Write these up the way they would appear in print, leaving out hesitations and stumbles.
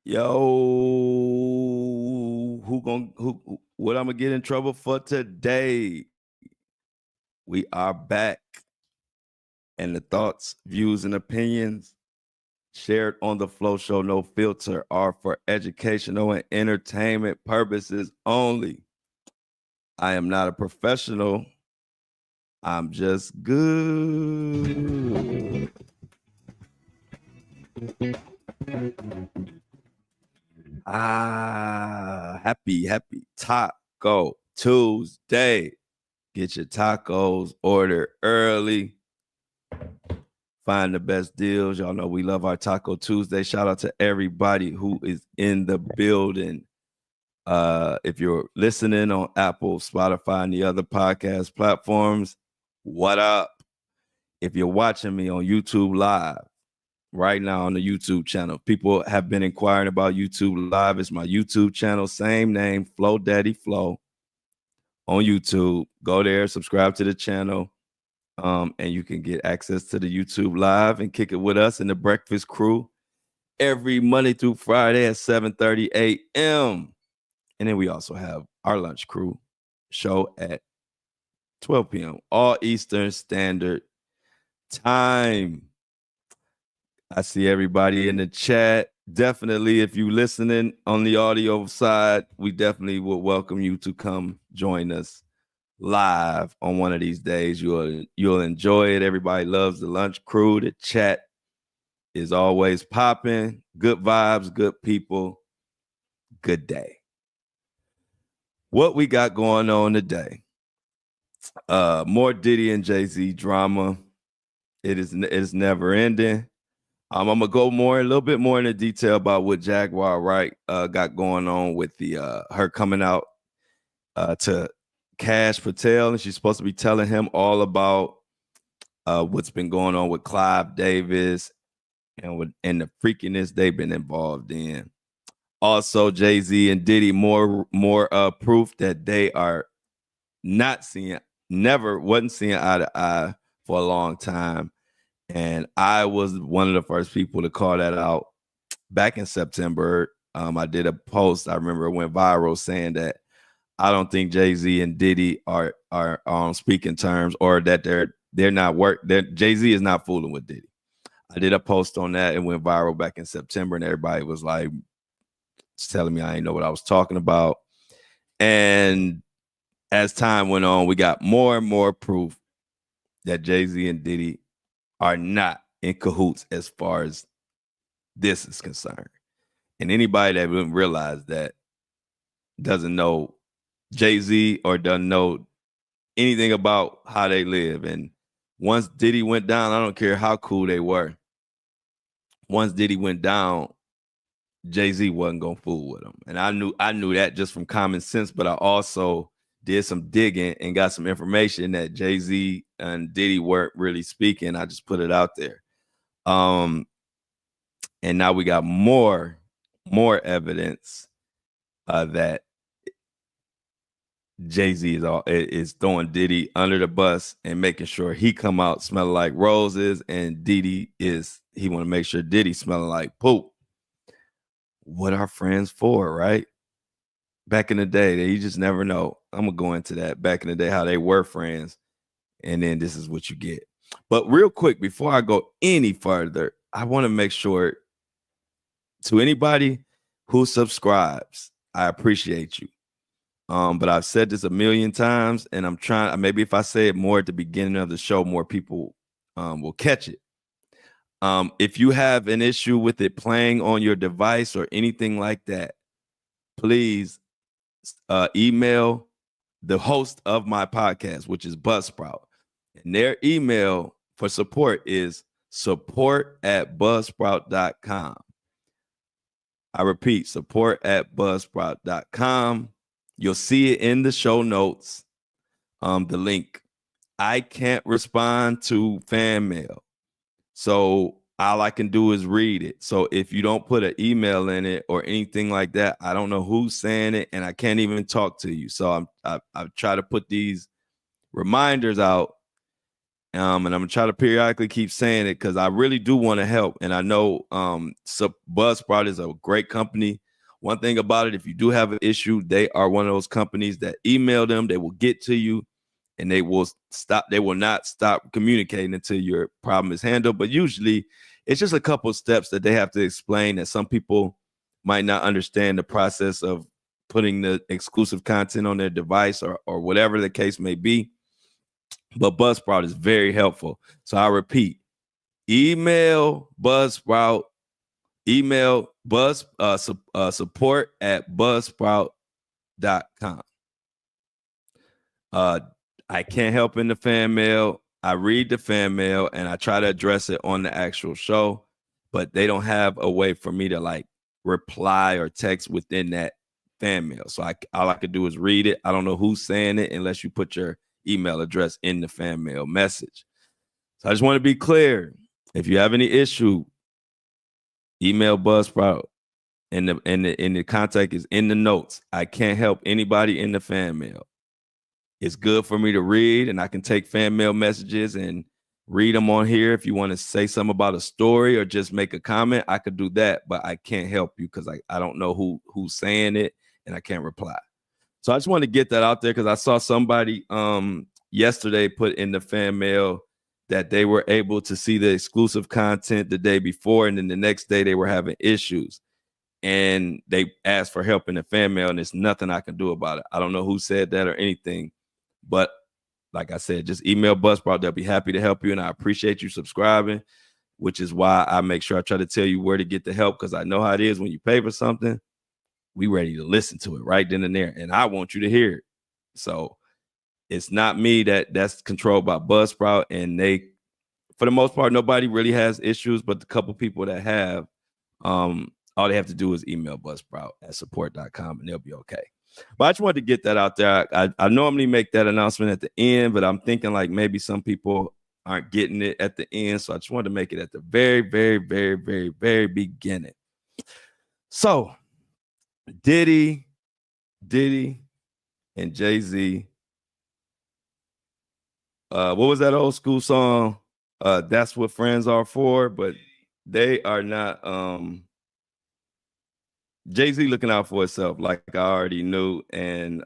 Yo, what I'm gonna get in trouble for today? We are back, and the thoughts, views, and opinions shared on the Flow Show No Filter are for educational and entertainment purposes only. I am not a professional. I'm just good. Happy Taco Tuesday. Get your tacos ordered early. Find the best deals. Y'all know we love our Taco Tuesday. Shout out to everybody who is in the building. If you're listening on Apple, Spotify, and the other podcast platforms, what up? If you're watching me on YouTube Live right now on the YouTube channel, people have been inquiring about YouTube Live. It's my YouTube channel, same name, Flow Daddy Flow on YouTube. Go there, subscribe to the channel. And you can get access to the YouTube Live and kick it with us in the Breakfast Crew every Monday through Friday at 7:30 a.m. And then we also have our Lunch Crew show at 12 p.m. all Eastern Standard Time. I see everybody in the chat. Definitely, if you're listening on the audio side, we definitely would welcome you to come join us live on one of these days. You'll enjoy it. Everybody loves the Lunch Crew. The chat is always popping. Good vibes, good people, good day. What we got going on today? More Diddy and Jay-Z drama. It is never ending. I'm gonna go a little bit more into detail about what Jaguar Wright got going on with the her coming out to Cash Patel, and she's supposed to be telling him all about what's been going on with Clive Davis and the freakiness they've been involved in. Also, Jay-Z and Diddy, more proof that they are wasn't seeing eye to eye for a long time. And I was one of the first people to call that out back in September. I did a post, I remember it went viral, saying that I don't think Jay-Z and Diddy are on speaking terms, or that they're not Jay-Z is not fooling with Diddy. I did a post on that. It went viral back in September, and everybody was like telling me I didn't know what I was talking about. And as time went on, we got more and more proof that Jay-Z and Diddy are not in cahoots as far as this is concerned. And anybody that wouldn't realize that doesn't know Jay-Z or doesn't know anything about how they live. And once Diddy went down, I don't care how cool they were. Once Diddy went down, Jay-Z wasn't gonna fool with him. And I knew that just from common sense, but I also did some digging and got some information that Jay-Z and Diddy weren't really speaking. I just put it out there. And now we got more evidence that Jay-Z is throwing Diddy under the bus and making sure he come out smelling like roses, and he want to make sure Diddy smelling like poop. What are friends for, right? Back in the day, you just never know. I'm gonna go into that. Back in the day, how they were friends, and then this is what you get. But real quick, before I go any further, I want to make sure, to anybody who subscribes, I appreciate you. But I've said this a million times, and I'm trying. Maybe if I say it more at the beginning of the show, more people will catch it. If you have an issue with it playing on your device or anything like that, please email the host of my podcast, which is Buzzsprout. And their email for support is support@buzzsprout.com. I repeat, support@buzzsprout.com. You'll see it in the show notes, the link. I can't respond to fan mail, so all I can do is read it. So if you don't put an email in it or anything like that, I don't know who's saying it, and I can't even talk to you. So I try to put these reminders out And I'm gonna try to periodically keep saying it because I really do want to help. And I know Buzzsprout is a great company. One thing about it, if you do have an issue, they are one of those companies that email them, they will get to you, and they will not stop communicating until your problem is handled. But usually it's just a couple of steps that they have to explain that some people might not understand the process of putting the exclusive content on their device or whatever the case may be. But Buzzsprout is very helpful. So I repeat, email Buzzsprout, support at buzzsprout.com. I can't help in the fan mail. I read the fan mail and I try to address it on the actual show, but they don't have a way for me to like reply or text within that fan mail. So all I could do is read it. I don't know who's saying it unless you put your email address in the fan mail message. So I just want to be clear. If you have any issue, email Buzzsprout. And the contact is in the notes. I can't help anybody in the fan mail. It's good for me to read, and I can take fan mail messages and read them on here. If you want to say something about a story or just make a comment, I could do that, but I can't help you because I don't know who's saying it, and I can't reply. So I just want to get that out there because I saw somebody yesterday put in the fan mail that they were able to see the exclusive content the day before, and then the next day they were having issues. And they asked for help in the fan mail, and there's nothing I can do about it. I don't know who said that or anything. But like I said, just email Buzzsprout. They'll be happy to help you. And I appreciate you subscribing, which is why I make sure I try to tell you where to get the help, because I know how it is when you pay for something. We ready to listen to it right then and there. And I want you to hear it. So it's not me that's controlled by Buzzsprout. And they, for the most part, nobody really has issues, but the couple people that have, all they have to do is email Buzzsprout at support.com and they'll be okay. But I just wanted to get that out there. I normally make that announcement at the end, but I'm thinking like maybe some people aren't getting it at the end. So I just wanted to make it at the very, very, very, very, very beginning. So Diddy and Jay-Z. What was that old school song? That's what friends are for, but they are not Jay-Z looking out for himself, like I already knew, and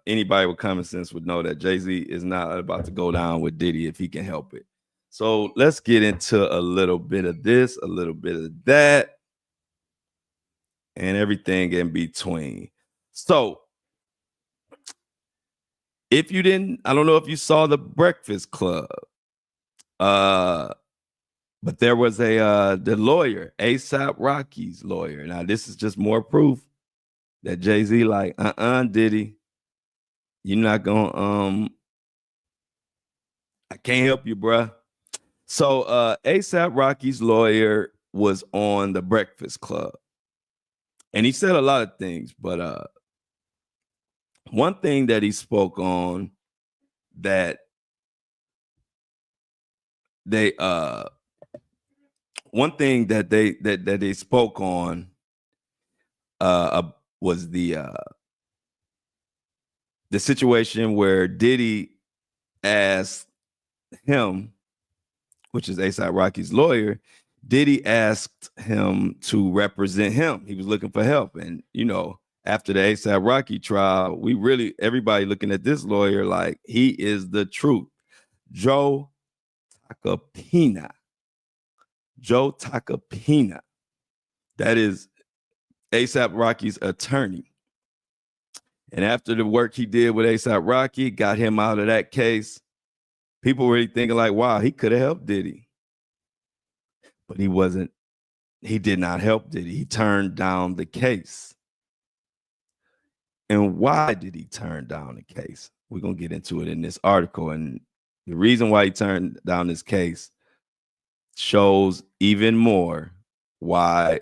anybody with common sense would know that Jay-Z is not about to go down with Diddy if he can help it. So let's get into a little bit of this, a little bit of that, and everything in between. So if you didn't, I don't know if you saw The Breakfast Club, but there was the lawyer, A$AP Rocky's lawyer. Now, this is just more proof that Jay-Z like, Diddy, you're not gonna, I can't help you, bruh. So A$AP Rocky's lawyer was on The Breakfast Club. And he said a lot of things, but one thing that he spoke on that they one thing that they spoke on was the situation where Diddy asked him, which is A$AP Rocky's lawyer, Diddy asked him to represent him. He was looking for help. And, you know, after the A$AP Rocky trial, everybody looking at this lawyer like he is the truth. Joe Tacopina. That is A$AP Rocky's attorney. And after the work he did with A$AP Rocky, got him out of that case, people really thinking like, wow, he could have helped Diddy. But he did not help Diddy. He turned down the case. And why did he turn down the case? We're going to get into it in this article. And the reason why he turned down this case shows even more why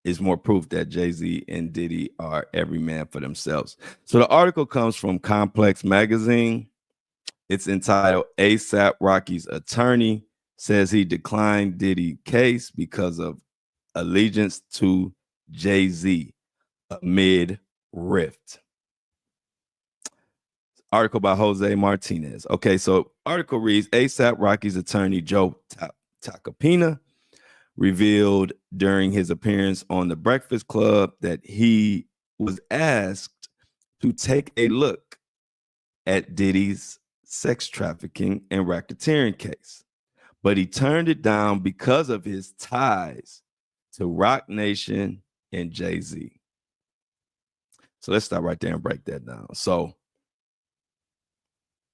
is more proof that Jay-Z and Diddy are every man for themselves. So the article comes from Complex Magazine. It's entitled A$AP Rocky's attorney says he declined Diddy case because of allegiance to Jay-Z amid rift. article by Jose Martinez. Okay, so article reads, ASAP Rocky's attorney Joe Tacopina revealed during his appearance on The Breakfast Club that he was asked to take a look at Diddy's sex trafficking and racketeering case, but he turned it down because of his ties to Roc Nation and Jay-Z. So let's stop right there and break that down. So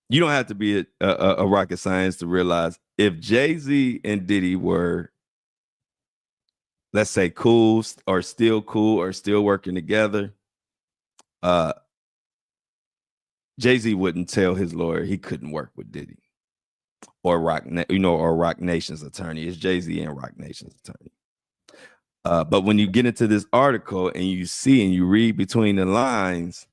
you don't have to be a rocket science to realize if Jay-Z and Diddy were, let's say, cool or still working together, Jay-Z wouldn't tell his lawyer he couldn't work with Diddy or Roc Nation's attorney. It's Jay-Z and Roc Nation's attorney. But when you get into this article and you see and you read between the lines,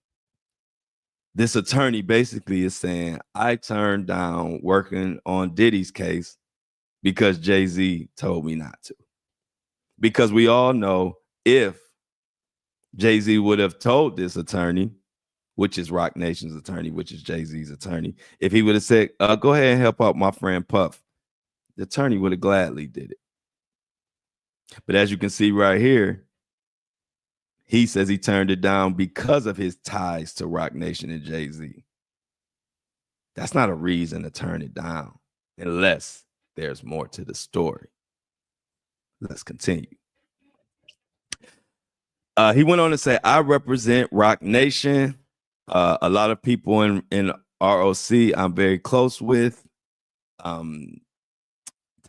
this attorney basically is saying, I turned down working on Diddy's case because Jay-Z told me not to. Because we all know if Jay-Z would have told this attorney, which is Roc Nation's attorney, which is Jay-Z's attorney, if he would have said, go ahead and help out my friend Puff, the attorney would have gladly did it. But as you can see right here, he says he turned it down because of his ties to Roc Nation and Jay-Z. That's not a reason to turn it down unless there's more to the story. Let's continue. He went on to say, I represent Roc Nation. A lot of people in ROC I'm very close with.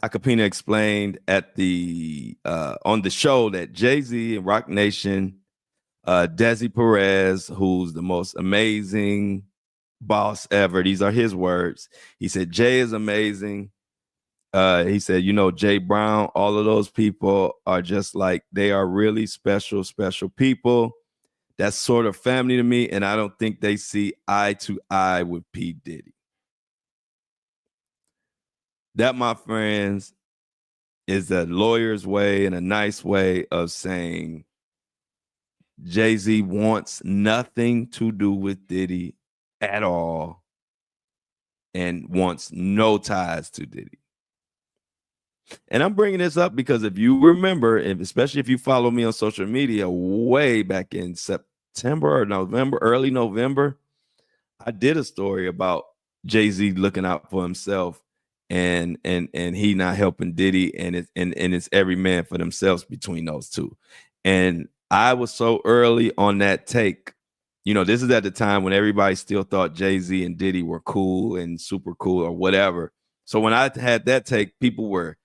Tacopina explained at the on the show that Jay-Z and Roc Nation, Desi Perez, who's the most amazing boss ever. These are his words. He said, Jay is amazing. He said, Jay Brown, all of those people are just like, they are really special people. That's sort of family to me. And I don't think they see eye to eye with P. Diddy. That, my friends, is a lawyer's way and a nice way of saying Jay-Z wants nothing to do with Diddy at all and wants no ties to Diddy. And I'm bringing this up because if you remember, especially if you follow me on social media way back in September or November, early November, I did a story about Jay-Z looking out for himself and he not helping Diddy, and it's every man for themselves between those two. And I was so early on that take. This is at the time when everybody still thought Jay-Z and Diddy were cool and super cool or whatever. So when I had that take, people were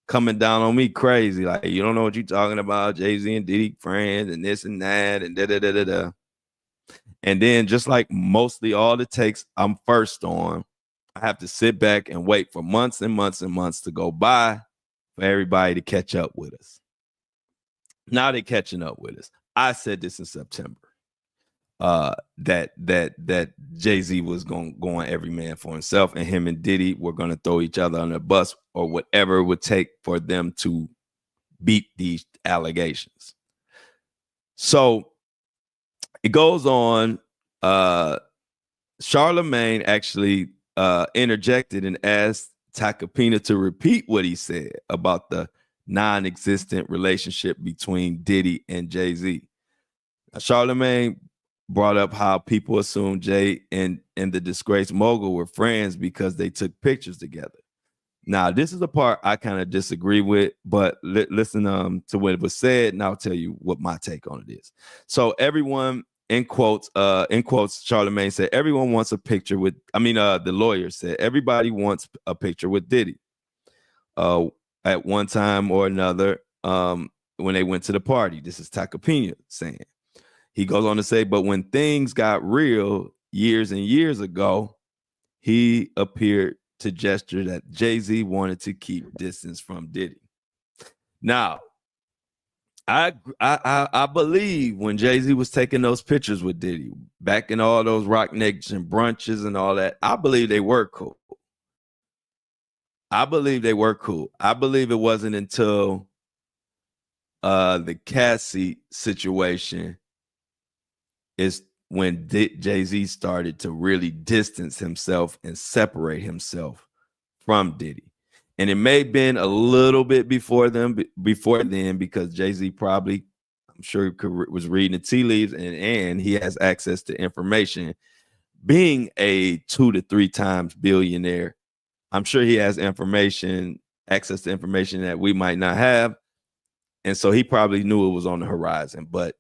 coming down on me crazy. Like, you don't know what you're talking about. Jay-Z and Diddy friends and this and that and da-da-da-da-da. And then just like mostly all the takes I'm first on, I have to sit back and wait for months and months and months to go by for everybody to catch up with us. Now they're catching up with us. I said this in September. That Jay-Z was going every man for himself, and him and Diddy were going to throw each other on the bus or whatever it would take for them to beat these allegations. So it goes on. Charlemagne actually interjected and asked Tacopina to repeat what he said about the non-existent relationship between Diddy and Jay-Z. Charlemagne brought up how people assume Jay and the disgraced mogul were friends because they took pictures together. Now, this is the part I kind of disagree with, but listen to what was said, and I'll tell you what my take on it is. So everyone, in quotes, Charlemagne said, everyone wants a picture with, the lawyer said, everybody wants a picture with Diddy. At one time or another, when they went to the party. This is Tacopina saying. He goes on to say, but when things got real years and years ago, he appeared to gesture that Jay-Z wanted to keep distance from Diddy. Now, I believe when Jay-Z was taking those pictures with Diddy, back in all those Roc Nation brunches and all that, I believe they were cool. I believe it wasn't until the Cassie situation is when Jay-Z started to really distance himself and separate himself from Diddy. And it may have been a little bit before then, because Jay-Z probably, I'm sure, was reading the tea leaves, and he has access to information. Being a 2 to 3 times billionaire, I'm sure he has access to information that we might not have. And so he probably knew it was on the horizon. But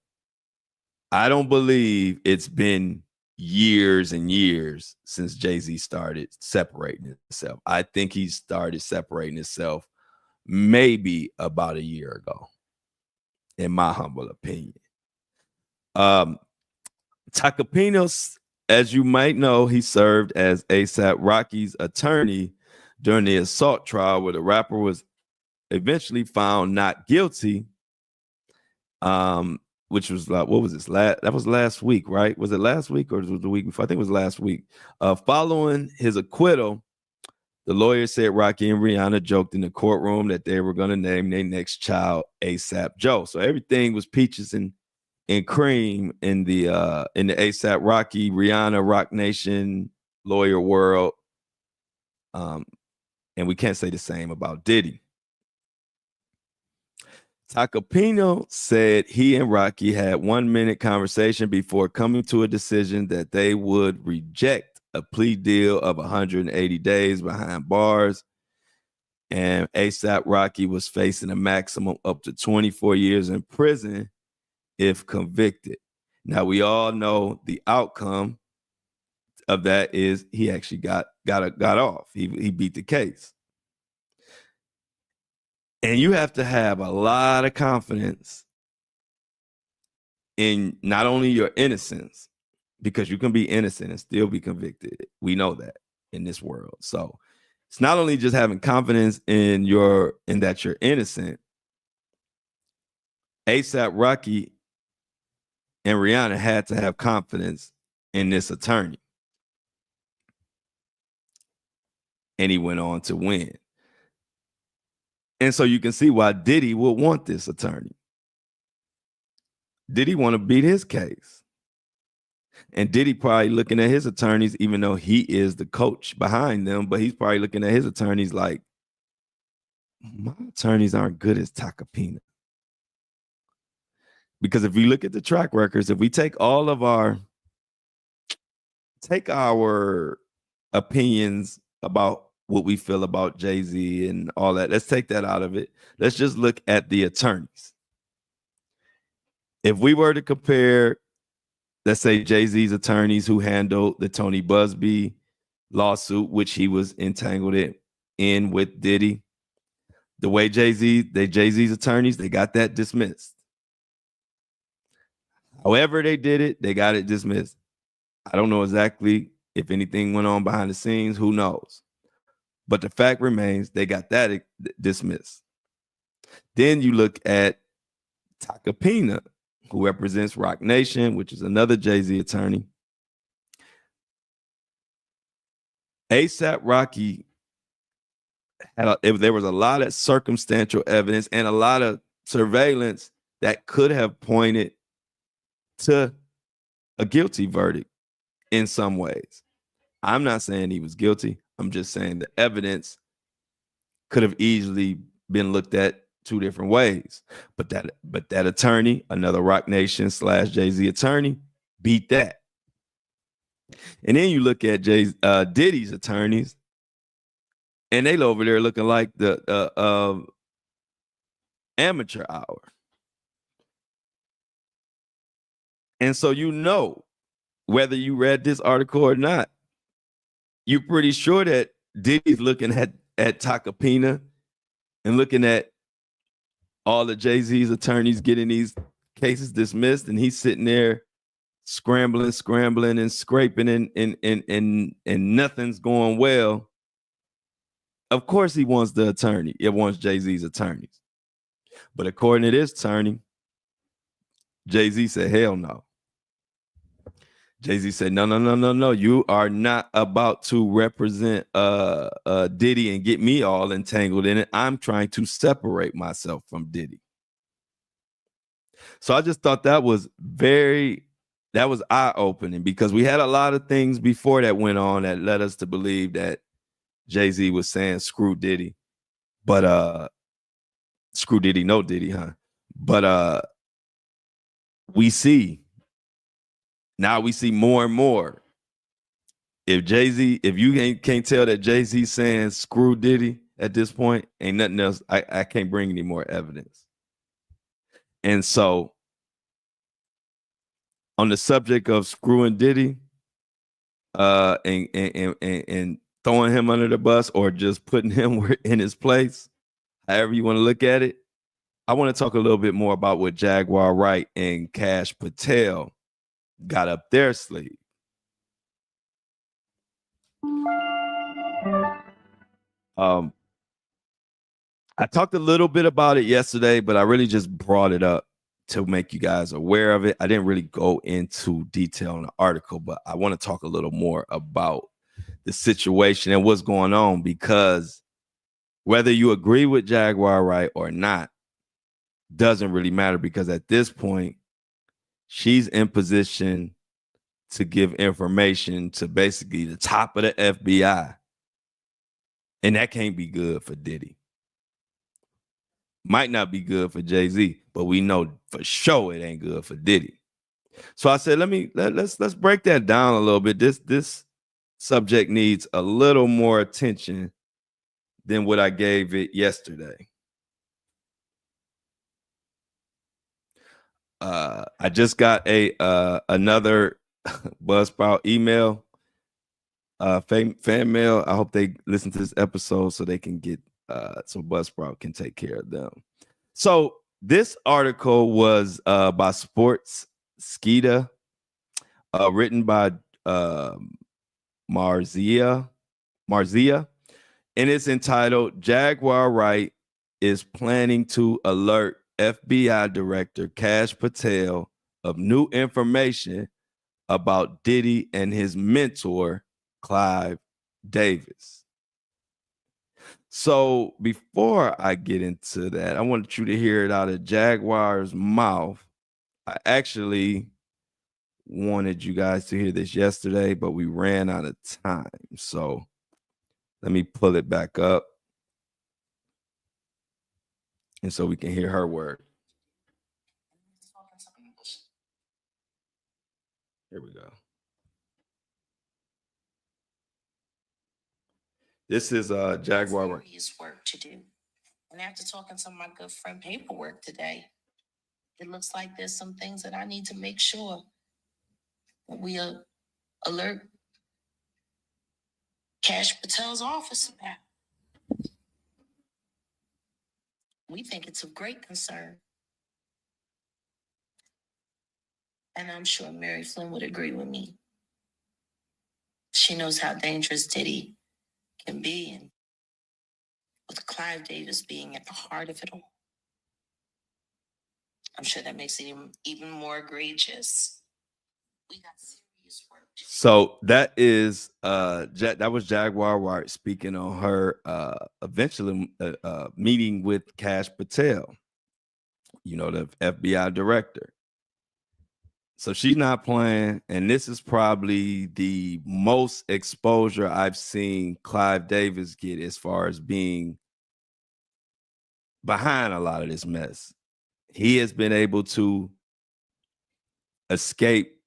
I don't believe it's been years and years since Jay-Z started separating himself. I think he started separating himself maybe about a year ago, in my humble opinion. Tacopino, as you might know, he served as A$AP Rocky's attorney during the assault trial where the rapper was eventually found not guilty. Which was like, what was this? That was last week, right? Was it last week or was it the week before? I think it was last week. Following his acquittal, the lawyer said Rocky and Rihanna joked in the courtroom that they were going to name their next child A$AP Joe. So everything was peaches and cream in the A$AP Rocky, Rihanna, Rock Nation, lawyer world. And we can't say the same about Diddy. Tacopino said he and Rocky had 1-minute conversation before coming to a decision that they would reject a plea deal of 180 days behind bars. And A$AP Rocky was facing a maximum up to 24 years in prison if convicted. Now, we all know the outcome of that is he actually got off. He beat the case. And you have to have a lot of confidence in not only your innocence, because you can be innocent and still be convicted. We know that in this world. So it's not only just having confidence in that you're innocent. A$AP Rocky and Rihanna had to have confidence in this attorney. And he went on to win. And so you can see why Diddy would want this attorney. Diddy want to beat his case. And Diddy probably looking at his attorneys, even though he is the coach behind them, but he's probably looking at his attorneys like, my attorneys aren't good as Tacopino. Because if you look at the track records, if we take all of our opinions about what we feel about Jay-Z and all that, let's take that out of it. Let's just look at the attorneys. If we were to compare, let's say, Jay-Z's attorneys who handled the Tony Busby lawsuit, which he was entangled in with Diddy, the way Jay-Z's attorneys, they got that dismissed. However they did it, they got it dismissed. I don't know exactly if anything went on behind the scenes. Who knows? But the fact remains, they got that dismissed. Then you look at Tacopina, who represents Rock Nation, which is another Jay-Z attorney. A$AP Rocky, there was a lot of circumstantial evidence and a lot of surveillance that could have pointed to a guilty verdict in some ways. I'm not saying he was guilty. I'm just saying the evidence could have easily been looked at 2 different ways. But that attorney, another Rock Nation / Jay-Z attorney, beat that. And then you look at Diddy's attorneys, and they over there looking like the amateur hour. And so whether you read this article or not, you're pretty sure that Diddy's looking at Tacopina and looking at all the Jay-Z's attorneys getting these cases dismissed, and he's sitting there scrambling and scraping and nothing's going well. Of course he wants the attorney. It wants Jay-Z's attorneys. But according to this attorney, Jay-Z said, hell no. Jay-Z said, no. You are not about to represent Diddy and get me all entangled in it. I'm trying to separate myself from Diddy. So I just thought that was very that was eye-opening because we had a lot of things before that went on that led us to believe that Jay-Z was saying screw Diddy. But screw Diddy, no Diddy, huh? But we see more and more. If Jay-Z, if you can't tell that Jay-Z saying screw Diddy at this point, ain't nothing else. I can't bring any more evidence. And so on the subject of screwing Diddy, and throwing him under the bus or just putting him in his place, however you want to look at it, I want to talk a little bit more about what Jaguar Wright and Cash Patel got up their sleeve. I talked a little bit about it yesterday, but I really just brought it up to make you guys aware of it. I didn't really go into detail in the article, but I want to talk a little more about the situation and what's going on, because whether you agree with Jaguar Wright or not doesn't really matter, because at this point, she's in position to give information to basically the top of the FBI. And that can't be good for Diddy. Might not be good for Jay-Z, but we know for sure it ain't good for Diddy. So I said, let's break that down a little bit. This subject needs a little more attention than what I gave it yesterday. I just got another Buzzsprout email, fan mail. I hope they listen to this episode so they can get so Buzzsprout can take care of them. So this article was by Sports Skeeta, written by Marzia, and it's entitled "Jaguar Wright is planning to alert FBI Director Cash Patel of new information about Diddy and his mentor, Clive Davis." So before I get into that, I wanted you to hear it out of Jaguar's mouth. I actually wanted you guys to hear this yesterday, but we ran out of time. So let me pull it back up, and so we can hear her word. Here we go. This is Jaguar Wright. Work to do. And after talking to my good friend Paperwork today, it looks like there's some things that I need to make sure that we alert Cash Patel's office about. We think it's of great concern. And I'm sure Mary Flynn would agree with me. She knows how dangerous Diddy can be, and with Clive Davis being at the heart of it all, I'm sure that makes it even more egregious. We got serious work. So that is that was Jaguar Wright speaking on her eventually meeting with Cash Patel, you know, the FBI director. So she's not playing, and this is probably the most exposure I've seen Clive Davis get as far as being behind a lot of this mess. He has been able to escape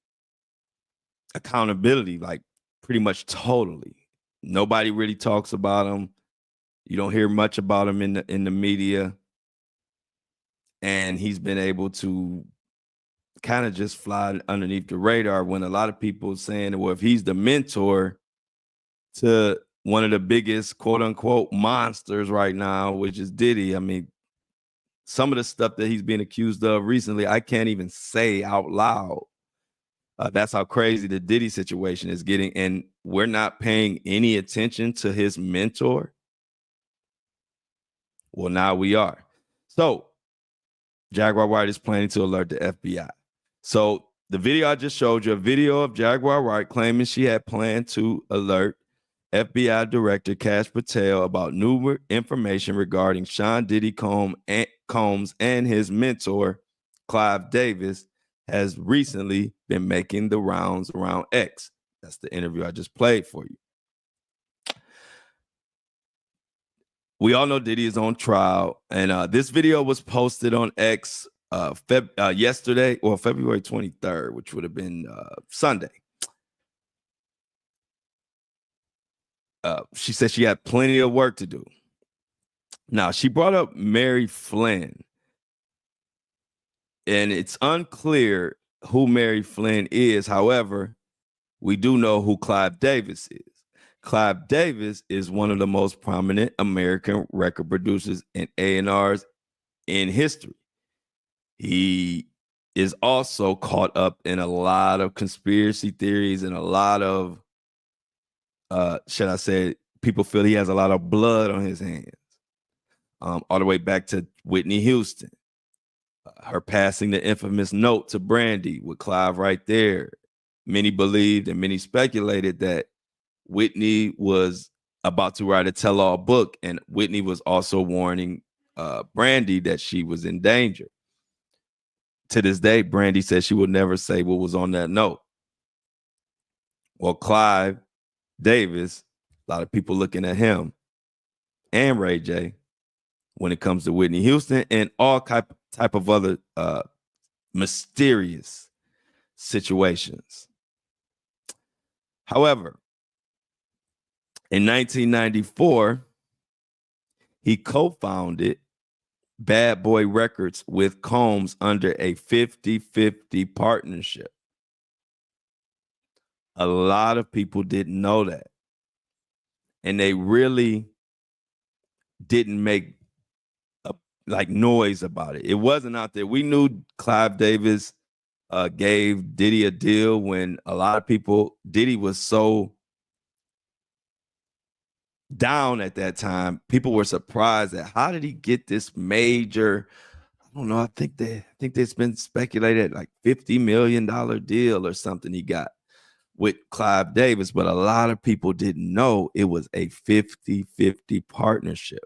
accountability, like pretty much totally. Nobody really talks about him. You don't hear much about him in the media, and he's been able to kind of just fly underneath the radar, when a lot of people saying, well, if he's the mentor to one of the biggest quote unquote monsters right now, which is Diddy, I mean, some of the stuff that he's being accused of recently, I can't even say out loud. That's how crazy the Diddy situation is getting. And we're not paying any attention to his mentor. Well, now we are. So Jaguar Wright is planning to alert the FBI. So the video I just showed you, a video of Jaguar Wright claiming she had planned to alert FBI Director Cash Patel about new information regarding Sean Diddy Combs and his mentor, Clive Davis, has recently been making the rounds around X. That's the interview I just played for you. We all know Diddy is on trial, and this video was posted on X yesterday, or February 23rd, which would have been Sunday. She said she had plenty of work to do. Now, she brought up Mary Flynn, and it's unclear who Mary Flynn is. However, we do know who Clive Davis is. Clive Davis is one of the most prominent American record producers and A&Rs in history. He is also caught up in a lot of conspiracy theories and a lot of, should I say, people feel he has a lot of blood on his hands. All the way back to Whitney Houston, her passing the infamous note to Brandy with Clive right there. Many believed and many speculated that Whitney was about to write a tell-all book, and Whitney was also warning Brandy that she was in danger. To this day, Brandy says she would never say what was on that note. Well, Clive Davis, a lot of people looking at him and Ray J when it comes to Whitney Houston and all type of other mysterious situations. However, in 1994, he co-founded Bad Boy Records with Combs under a 50-50 partnership. A lot of people didn't know that. And they really didn't make noise about it. It wasn't out there. We knew Clive Davis gave Diddy a deal when a lot of people, Diddy was so down at that time. People were surprised at how did he get this major, I don't know, I think there's been speculated like $50 million deal or something he got with Clive Davis, but a lot of people didn't know it was a 50-50 partnership.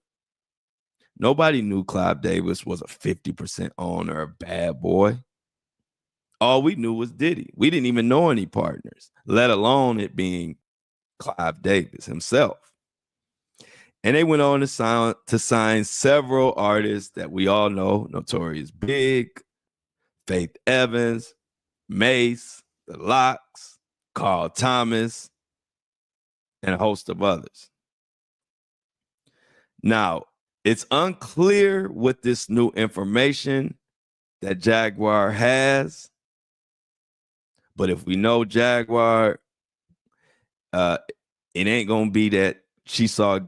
Nobody knew Clive Davis was a 50% owner of Bad Boy. All we knew was Diddy. We didn't even know any partners, let alone it being Clive Davis himself. And they went on to sign several artists that we all know: Notorious Big, Faith Evans, Mace, The Lox, Carl Thomas, and a host of others. Now, it's unclear with this new information that Jaguar has, but if we know Jaguar, it ain't gonna be that she saw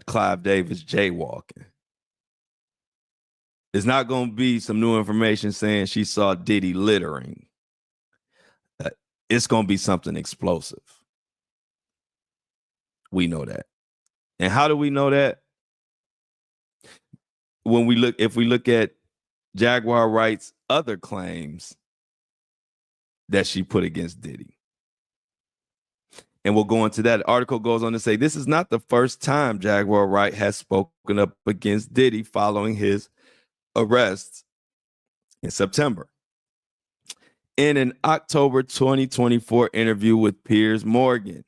Clive Davis jaywalking. It's not gonna be some new information saying she saw Diddy littering. It's gonna be something explosive. We know that. And how do we know that? If we look at Jaguar Wright's other claims that she put against Diddy. And we'll go into that. The article goes on to say, this is not the first time Jaguar Wright has spoken up against Diddy following his arrest in September. In an October 2024 interview with Piers Morgan,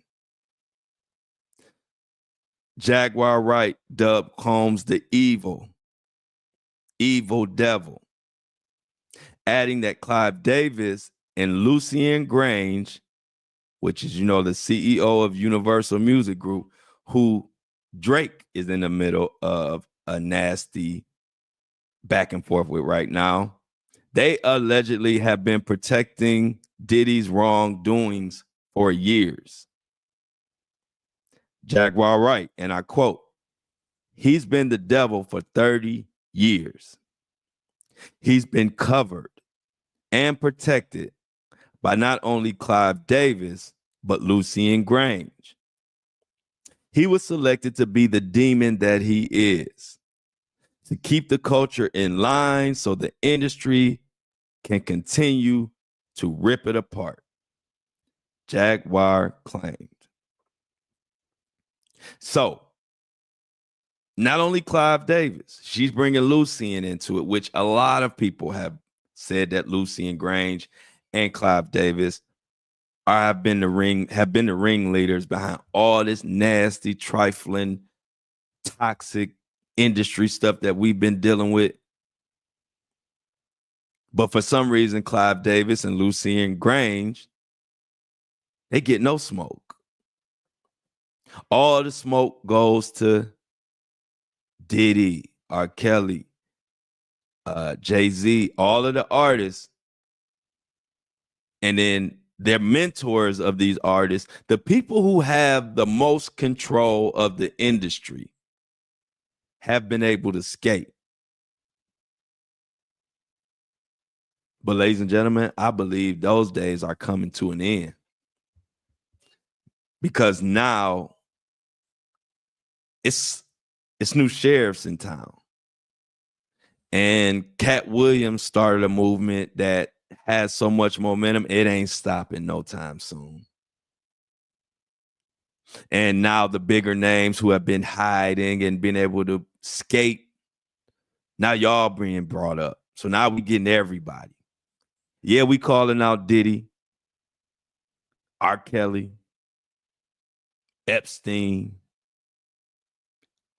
Jaguar Wright dubbed Combs the evil devil, adding that Clive Davis and Lucien Grange, which is, the CEO of Universal Music Group, who Drake is in the middle of a nasty back and forth with right now, they allegedly have been protecting Diddy's wrongdoings for years. Jaguar Wright, and I quote, "He's been the devil for 30 years. He's been covered and protected by not only Clive Davis, but Lucien Grange. He was selected to be the demon that he is, to keep the culture in line so the industry can continue to rip it apart," Jaguar claimed. So, not only Clive Davis, she's bringing Lucien into it, which a lot of people have said that Lucien Grange and Clive Davis have been the ringleaders behind all this nasty, trifling, toxic industry stuff that we've been dealing with. But for some reason, Clive Davis and Lucien Grange, they get no smoke. All the smoke goes to Diddy, R. Kelly, Jay-Z, all of the artists. And then they're mentors of these artists, the people who have the most control of the industry have been able to skate. But ladies and gentlemen, I believe those days are coming to an end. Because now it's new sheriffs in town. And Cat Williams started a movement that has so much momentum, it ain't stopping no time soon. And now the bigger names who have been hiding and been able to skate, now y'all being brought up. So now we getting everybody. Yeah, we calling out Diddy, R. Kelly, Epstein,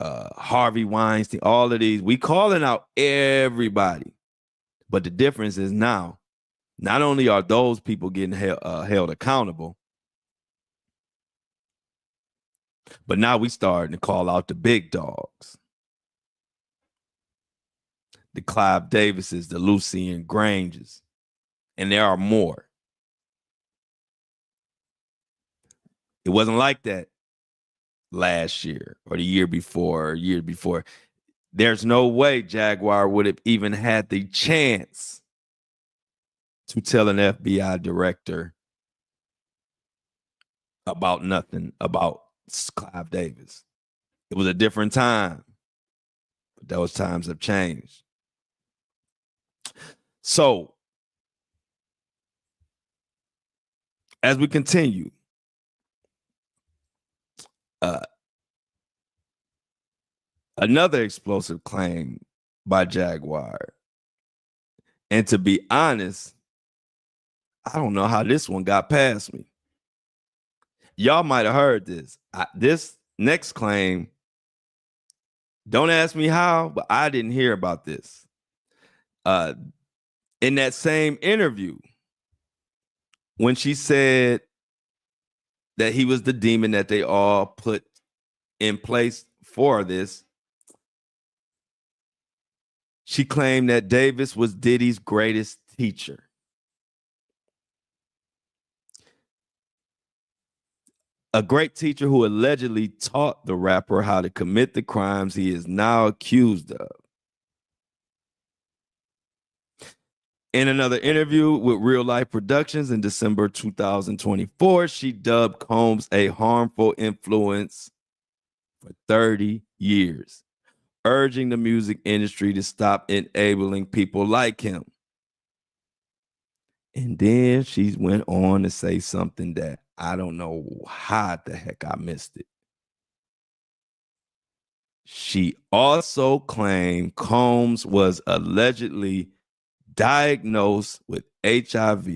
Harvey Weinstein, all of these. We calling out everybody. But the difference is now, not only are those people getting held accountable, but now we starting to call out the big dogs. The Clive Davises, the Lucien Granges, and there are more. It wasn't like that last year or the year before or year before. There's no way Jaguar would have even had the chance to tell an FBI director about nothing about Clive Davis. It was a different time, but those times have changed. So, as we continue, another explosive claim by Jaguar. And to be honest, I don't know how this one got past me. Y'all might have heard this. This next claim, don't ask me how, but I didn't hear about this. In that same interview, when she said that he was the demon that they all put in place for this, she claimed that Davis was Diddy's greatest teacher. A great teacher who allegedly taught the rapper how to commit the crimes he is now accused of. In another interview with Real Life Productions in December 2024, she dubbed Combs a harmful influence for 30 years, urging the music industry to stop enabling people like him. And then she went on to say something that I don't know how the heck I missed it. She also claimed Combs was allegedly diagnosed with HIV,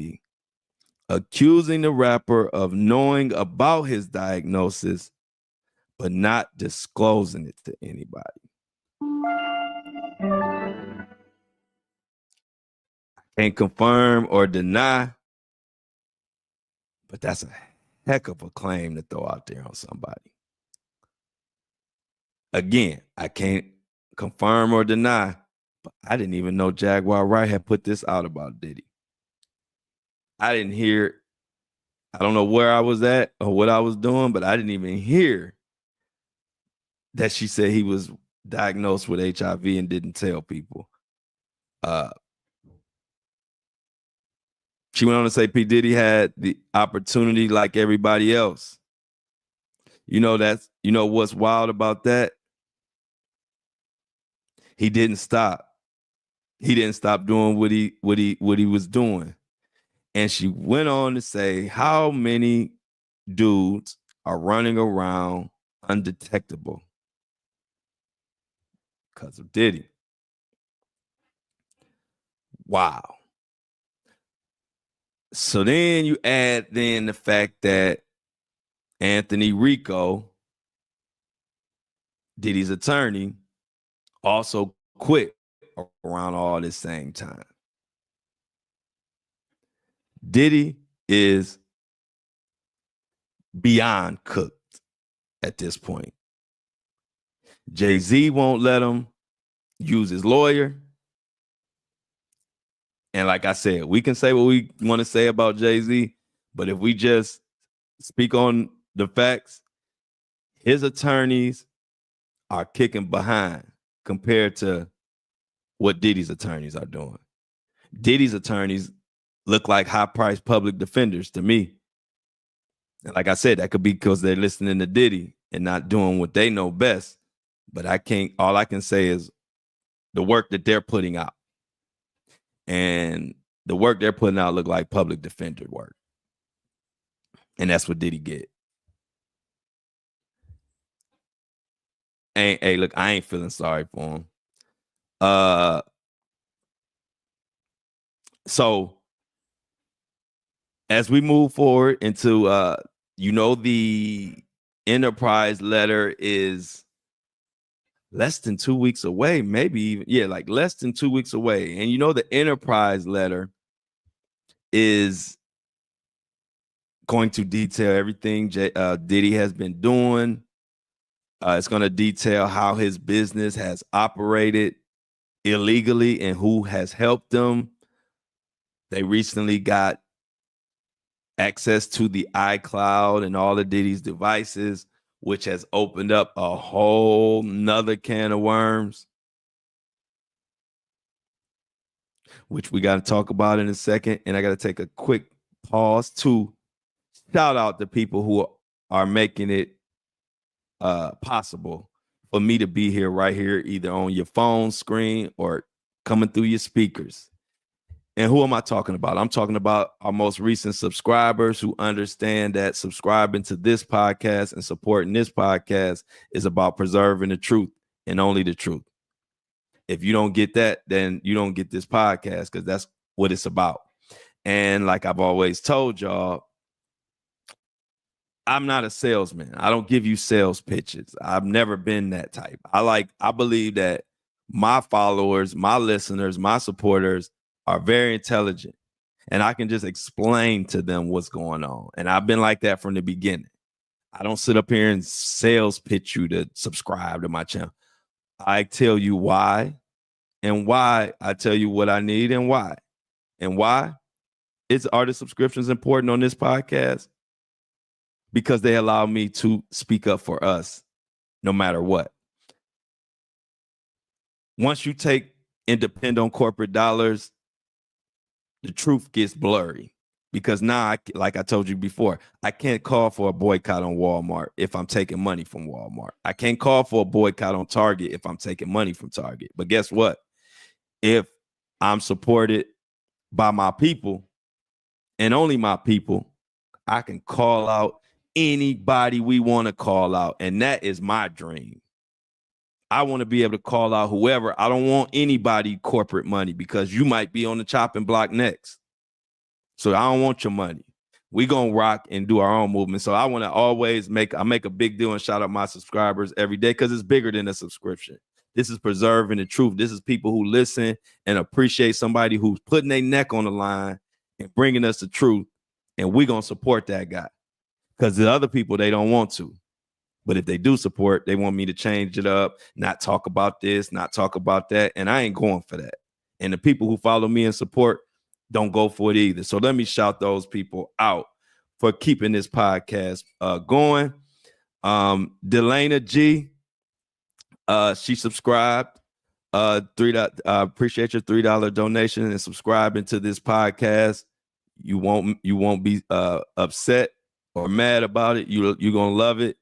accusing the rapper of knowing about his diagnosis, but not disclosing it to anybody. I can't confirm or deny, but that's a heck of a claim to throw out there on somebody. Again, I can't confirm or deny, but I didn't even know Jaguar Wright had put this out about Diddy. I didn't hear, I don't know where I was at or what I was doing, but I didn't even hear that she said he was diagnosed with HIV and didn't tell people. She went on to say P. Diddy had the opportunity like everybody else. You know what's wild about that? He didn't stop. He didn't stop doing what he was doing. And she went on to say how many dudes are running around undetectable because of Diddy. Wow. So then you add then the fact that Anthony Rico, Diddy's attorney, also quit around all this same time. Diddy is beyond cooked at this point. Jay-Z won't let him use his lawyer. And like I said, we can say what we want to say about Jay-Z, but if we just speak on the facts, his attorneys are kicking behind compared to what Diddy's attorneys are doing. Diddy's attorneys look like high-priced public defenders to me. And like I said, that could be because they're listening to Diddy and not doing what they know best. But all I can say is the work that they're putting out. And the work they're putting out look like public defender work. And that's what Diddy get. Hey, look, I ain't feeling sorry for him. So as we move forward into the Enterprise letter is less than 2 weeks away, maybe even, like less than 2 weeks away. And the Enterprise letter is going to detail everything Diddy has been doing. It's going to detail how his business has operated illegally and who has helped them. They recently got access to the iCloud and all of Diddy's devices, which has opened up a whole nother can of worms, which we got to talk about in a second. And I got to take a quick pause to shout out the people who are making it possible for me to be here right here, either on your phone screen or coming through your speakers. And who am I talking about? I'm talking about our most recent subscribers who understand that subscribing to this podcast and supporting this podcast is about preserving the truth and only the truth. If you don't get that, then you don't get this podcast, because that's what it's about. And like I've always told y'all, I'm not a salesman. I don't give you sales pitches. I've never been that type. I believe that my followers, my listeners, my supporters are very intelligent, and I can just explain to them what's going on. And I've been like that from the beginning. I don't sit up here and sales pitch you to subscribe to my channel. I tell you why, and why I tell you what I need and why. And why are the subscriptions important on this podcast? Because they allow me to speak up for us no matter what. Once you take and depend on corporate dollars, the truth gets blurry, because now, like I told you before, I can't call for a boycott on Walmart if I'm taking money from Walmart. I can't call for a boycott on Target if I'm taking money from Target. But guess what? If I'm supported by my people and only my people, I can call out anybody we want to call out. And that is my dream. I want to be able to call out whoever. I don't want anybody corporate money, because you might be on the chopping block next. So I don't want your money. We gonna rock and do our own movement. So I want to always make a big deal and shout out my subscribers every day, because it's bigger than a subscription. This is preserving the truth. This is people who listen and appreciate somebody who's putting their neck on the line and bringing us the truth. And we gonna support that guy, because the other people, they don't want to. But if they do support, they want me to change it up, not talk about this, not talk about that. And I ain't going for that. And the people who follow me and support don't go for it either. So let me shout those people out for keeping this podcast going. Delana G, she subscribed. Appreciate your $3 donation and subscribing to this podcast. You won't be upset or mad about it. You're gonna love it.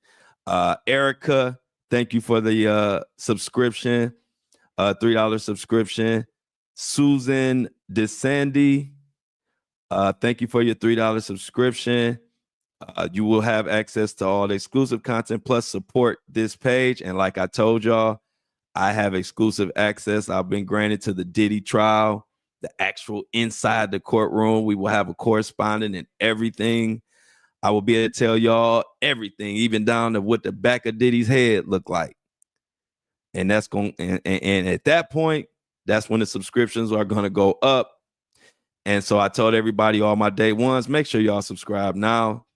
Erica, thank you for the subscription, $3 subscription. Susan DeSandy, thank you for your $3 subscription. You will have access to all the exclusive content, plus support this page. And like I told y'all, I have exclusive access. I've been granted to the Diddy trial. the actual inside the courtroom. We will have a correspondent and everything. I will be able to tell y'all everything, even down to what the back of Diddy's head looked like. And that's going, and at that point, that's when the subscriptions are going to go up. And so I told everybody, all my day ones, make sure y'all subscribe now.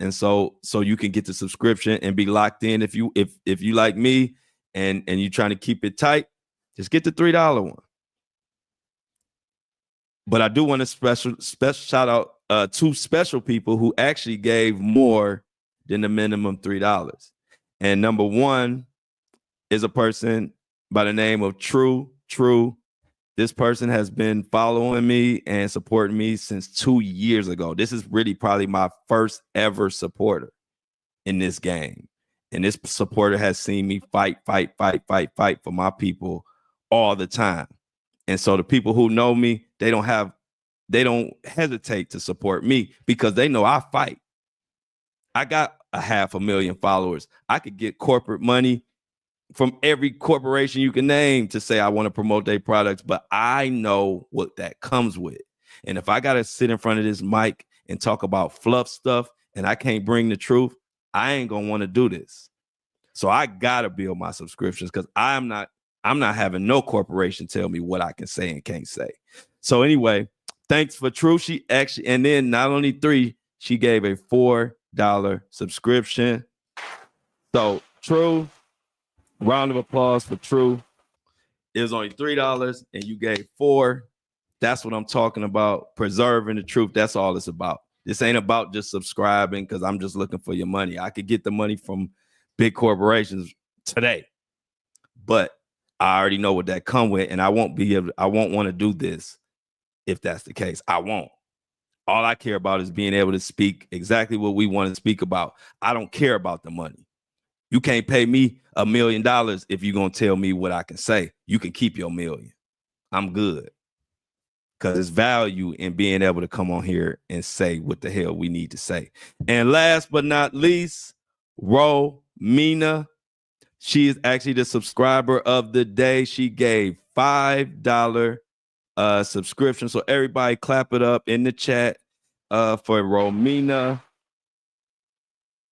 And so you can get the subscription and be locked in. If you like me and you're trying to keep it tight, just get the $3 one. But I do want to special shout out two special people who actually gave more than the minimum $3. And number one is a person by the name of True. This person has been following me and supporting me since 2 years ago. This is really probably my first ever supporter in this game. And this supporter has seen me fight for my people all the time. And so the people who know me, they don't hesitate to support me because they know I fight. I got 500,000 followers. I could get corporate money from every corporation you can name to say I want to promote their products, but I know what that comes with. And if I got to sit in front of this mic and talk about fluff stuff and I can't bring the truth, I ain't going to want to do this. So I got to build my subscriptions because I'm not having no corporation tell me what I can say and can't say. So anyway, thanks for True. She actually, and then not only 3, she gave a $4 subscription. So True, round of applause for True. It was only $3 and you gave 4. That's what I'm talking about. Preserving the truth. That's all it's about. This ain't about just subscribing because I'm just looking for your money. I could get the money from big corporations today, but I already know what that come with, and I won't want to do this if that's the case. I won't. All I care about is being able to speak exactly what we want to speak about. I don't care about the money. You can't pay me $1 million if you're going to tell me what I can say. You can keep your $1 million. I'm good. Because it's value in being able to come on here and say what the hell we need to say. And last but not least, Romina. She is actually the subscriber of the day. She gave $5 subscription. So everybody clap it up in the chat for Romina.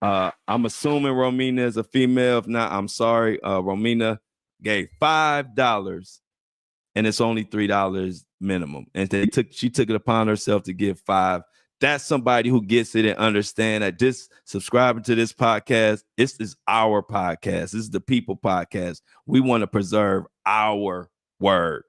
I'm assuming Romina is a female. If not, I'm sorry. Romina gave $5 and it's only $3 minimum. And she took it upon herself to give 5. That's somebody who gets it and understand that this subscribing to this podcast, this is our podcast. This is the people podcast. We want to preserve our word.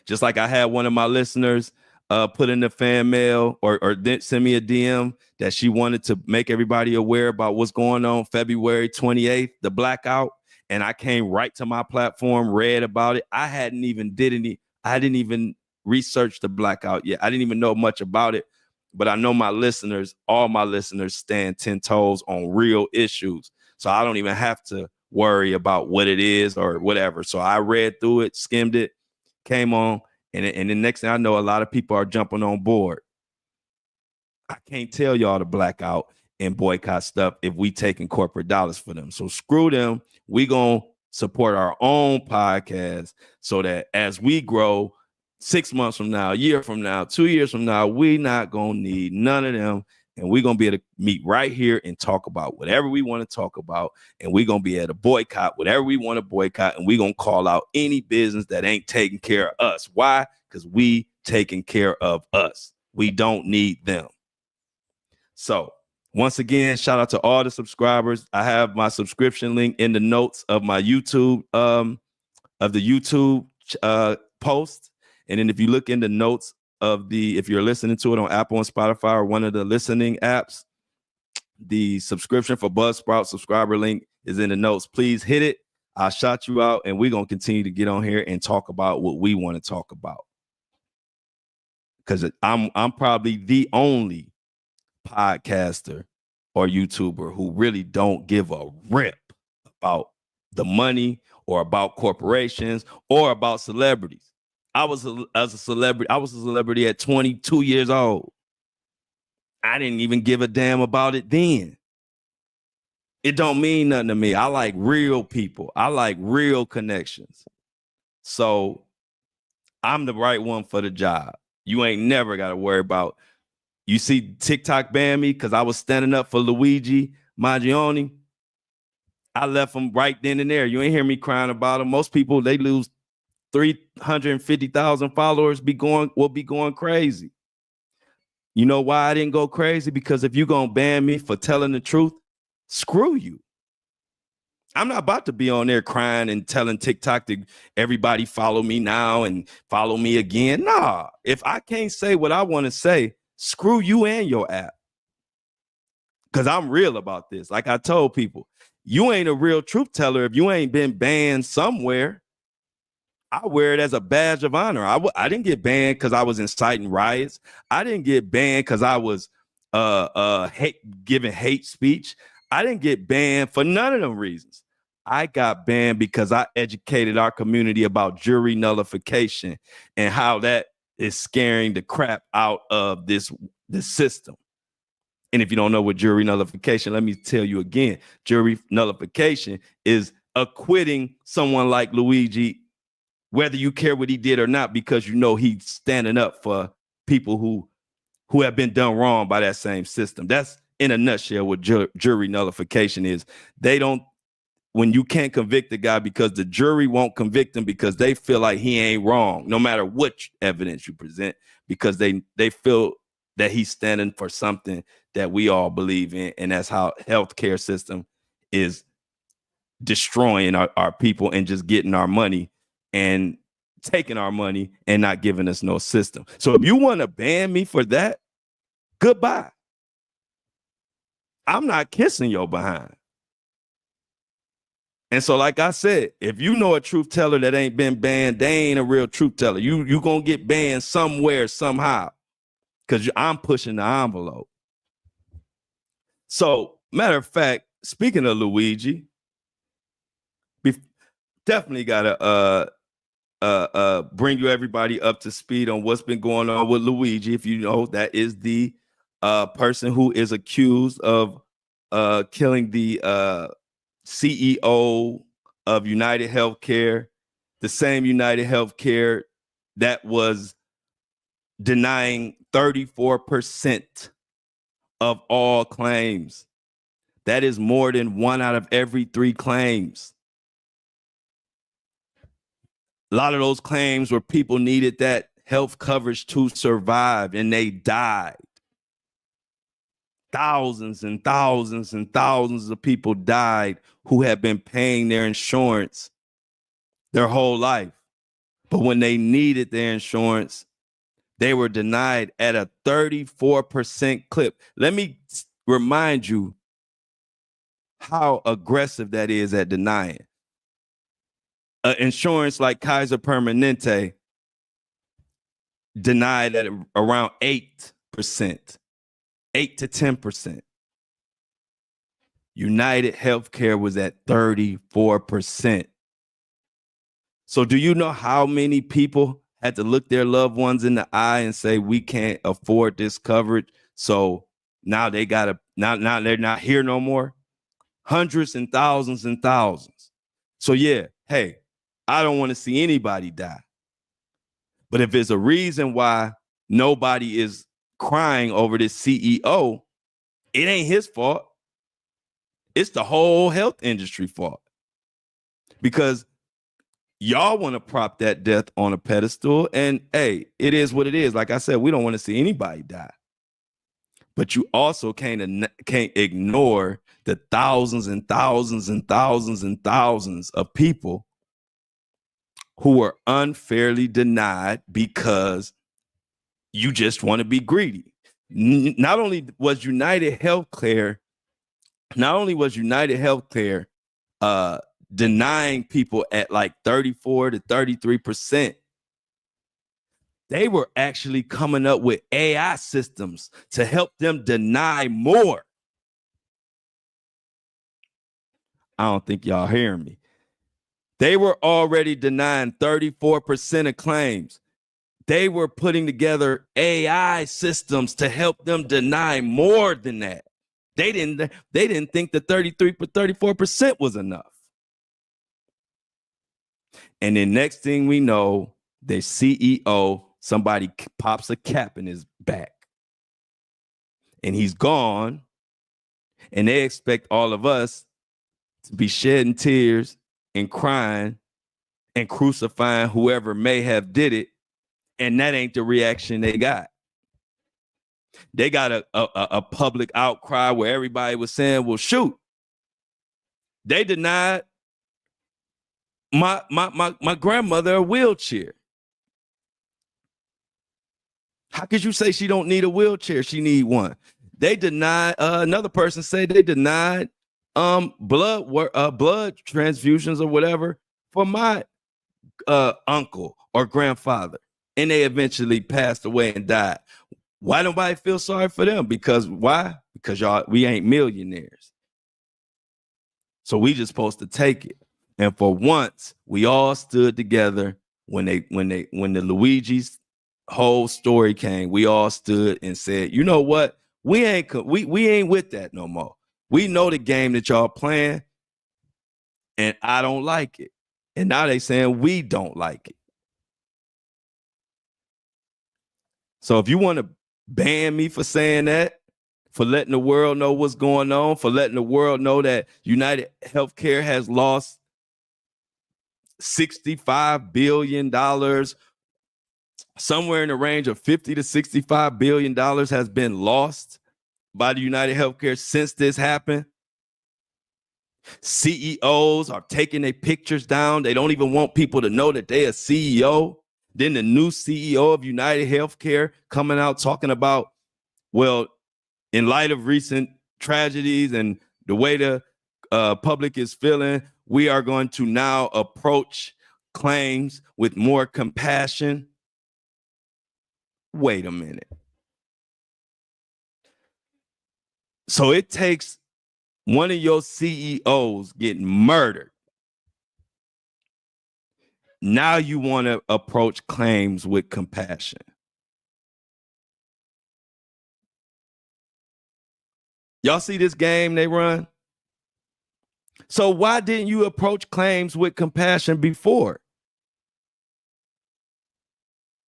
Just like I had one of my listeners put in the fan mail or send me a DM that she wanted to make everybody aware about what's going on February 28th, the blackout. And I came right to my platform, read about it. I didn't even research the blackout yet. I didn't even know much about it. But I know all my listeners stand 10 toes on real issues. So I don't even have to worry about what it is or whatever. So I read through it, skimmed it, came on. And the next thing I know, a lot of people are jumping on board. I can't tell y'all to black out and boycott stuff if we taking corporate dollars for them. So screw them. We gonna support our own podcast so that as we grow 6 months from now, a year from now, 2 years from now, we not gonna need none of them. And we're gonna be able to meet right here and talk about whatever we want to talk about. And we're gonna be able to boycott whatever we want to boycott. And we're gonna call out any business that ain't taking care of us. Why? Because we taking care of us. We don't need them. So once again, shout out to all the subscribers. I have my subscription link in the notes of my YouTube, post. And then if you look in the notes if you're listening to it on Apple and Spotify or one of the listening apps, the subscription for Buzzsprout subscriber link is in the notes. Please hit it. I'll shout you out and we're going to continue to get on here and talk about what we want to talk about. Because I'm probably the only podcaster or YouTuber who really don't give a rip about the money or about corporations or about celebrities. I was a celebrity at 22 years old. I didn't even give a damn about it then. It don't mean nothing to me. I like real people. I like real connections. So I'm the right one for the job. You ain't never got to worry about, you see TikTok ban me because I was standing up for Luigi Maggioni. I left him right then and there. You ain't hear me crying about him. Most people, they lose 350,000 followers, will be going crazy. You know why I didn't go crazy? Because if you're going to ban me for telling the truth, screw you. I'm not about to be on there crying and telling TikTok to everybody follow me now and follow me again. Nah, if I can't say what I want to say, screw you and your app. Because I'm real about this. Like I told people, you ain't a real truth teller if you ain't been banned somewhere. I wear it as a badge of honor. I didn't get banned because I was inciting riots. I didn't get banned because I was giving hate speech. I didn't get banned for none of them reasons. I got banned because I educated our community about jury nullification and how that is scaring the crap out of this system. And if you don't know what jury nullification, let me tell you again, jury nullification is acquitting someone like Luigi, whether you care what he did or not, because you know he's standing up for people who have been done wrong by that same system. That's in a nutshell what jury nullification is. When you can't convict the guy because the jury won't convict him because they feel like he ain't wrong, no matter what evidence you present, because they feel that he's standing for something that we all believe in, and that's how healthcare system is destroying our people and just getting our money and taking our money and not giving us no system. So if you want to ban me for that, goodbye. I'm not kissing your behind. And so, like I said, if you know a truth teller that ain't been banned, they ain't a real truth teller. You gonna get banned somewhere, somehow, because I'm pushing the envelope. So, matter of fact, speaking of Luigi, definitely gotta bring you everybody up to speed on what's been going on with Luigi. If you know, that is the person who is accused of killing the CEO of United Healthcare, the same United Healthcare that was denying 34% of all claims. That is more than 1 out of every 3 claims. A lot of those claims where people needed that health coverage to survive and they died. Thousands and thousands and thousands of people died who have been paying their insurance their whole life. But when they needed their insurance, they were denied at a 34% clip. Let me remind you how aggressive that is at denying. Insurance like Kaiser Permanente denied at around 8%, 8 to 10%. United Healthcare was at 34%. So do you know how many people had to look their loved ones in the eye and say, we can't afford this coverage? So now they now they're not here no more. Hundreds and thousands and thousands. So yeah, hey, I don't want to see anybody die. But if there's a reason why nobody is crying over this CEO, it ain't his fault. It's the whole health industry fault. Because y'all want to prop that death on a pedestal. And hey, it is what it is. Like I said, we don't want to see anybody die. But you also can't ignore the thousands and thousands and thousands and thousands of people who were unfairly denied because you just want to be greedy. Not only was United Healthcare denying people at like 34 to 33%, they were actually coming up with AI systems to help them deny more. I don't think y'all hearing me. They were already denying 34% of claims. They were putting together AI systems to help them deny more than that. They didn't think the 34% was enough. And then next thing we know, their CEO, somebody pops a cap in his back and he's gone, and they expect all of us to be shedding tears and crying and crucifying whoever may have did it, and that ain't the reaction they got. They got a public outcry where everybody was saying, well, shoot, they denied my grandmother a wheelchair. How could you say she don't need a wheelchair? She need one. They denied, another person said they denied blood transfusions or whatever for my uncle or grandfather. And they eventually passed away and died. Why nobody feel sorry for them? Because why? Because we ain't millionaires. So we just supposed to take it. And for once, we all stood together when the Luigi's whole story came. We all stood and said, you know what? We ain't with that no more. We know the game that y'all playing, and I don't like it. And now they saying we don't like it. So if you want to ban me for saying that, for letting the world know what's going on, for letting the world know that United Healthcare has lost $65 billion, somewhere in the range of $50 to $65 billion has been lost by the United Healthcare since this happened. CEOs are taking their pictures down. They don't even want people to know that they're a CEO. Then the new CEO of United Healthcare coming out talking about, well, in light of recent tragedies and the way the public is feeling, we are going to now approach claims with more compassion. Wait a minute. So it takes one of your CEOs getting murdered. Now you want to approach claims with compassion. Y'all see this game they run? So why didn't you approach claims with compassion before?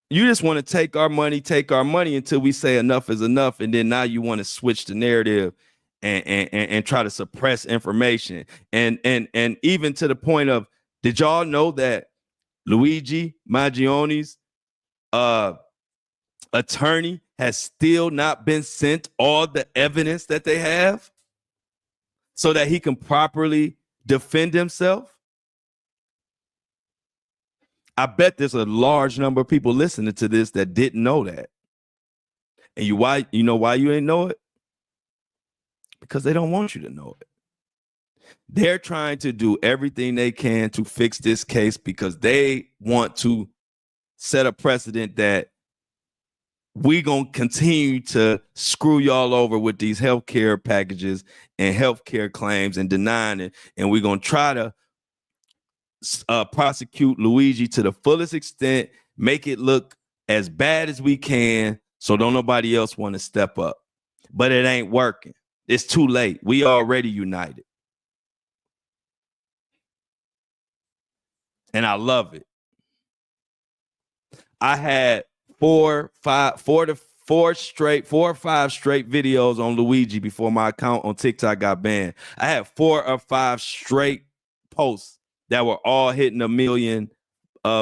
You just want to take our money until we say enough is enough. And then now you want to switch the narrative and try to suppress information. And even to the point of, did y'all know that Luigi Maggioni's attorney has still not been sent all the evidence that they have so that he can properly defend himself? I bet there's a large number of people listening to this that didn't know that. And you know why you ain't know it? Because they don't want you to know it. They're trying to do everything they can to fix this case because they want to set a precedent that we're going to continue to screw y'all over with these healthcare packages and healthcare claims and denying it. And we're going to try to prosecute Luigi to the fullest extent, make it look as bad as we can so don't nobody else want to step up. But it ain't working. It's too late. We already united. And I love it. I had 4 or 5 straight videos on Luigi before my account on TikTok got banned. I had 4 or 5 straight posts that were all hitting 1 million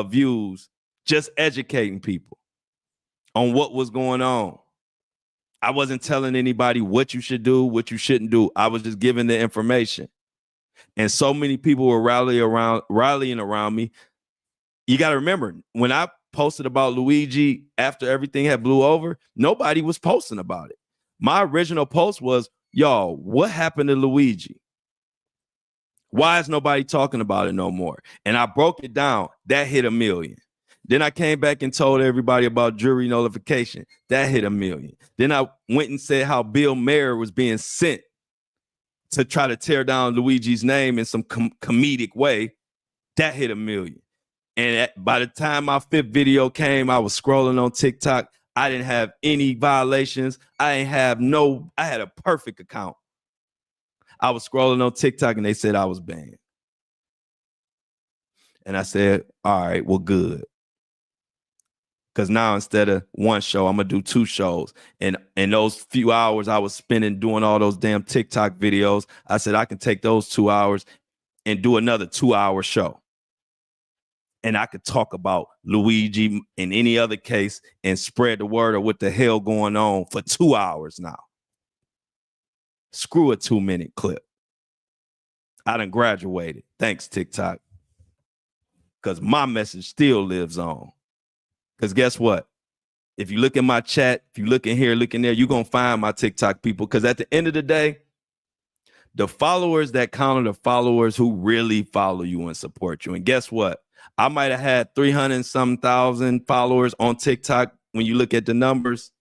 views, just educating people on what was going on. I wasn't telling anybody what you should do, what you shouldn't do. I was just giving the information. And so many people were rallying around me. You got to remember, when I posted about Luigi after everything had blew over, nobody was posting about it. My original post was, y'all, what happened to Luigi? Why is nobody talking about it no more? And I broke it down. That hit 1 million. Then I came back and told everybody about jury nullification. That hit 1 million. Then I went and said how Bill Maher was being sent to try to tear down Luigi's name in some comedic way. That hit 1 million. And by the time my 5th video came, I was scrolling on TikTok. I didn't have any violations. I had a perfect account. I was scrolling on TikTok and they said I was banned. And I said, all right, well, good. Because now instead of one show, I'm going to do 2 shows. And in those few hours I was spending doing all those damn TikTok videos, I said I can take those 2 hours and do another 2-hour show. And I could talk about Luigi in any other case and spread the word of what the hell going on for 2 hours now. Screw a 2-minute clip. I done graduated. Thanks, TikTok. Because my message still lives on. Because guess what? If you look in my chat, if you look in here, look in there, you're going to find my TikTok people. Because at the end of the day, the followers that count are the followers who really follow you and support you. And guess what? I might have had 300 and some thousand followers on TikTok when you look at the numbers.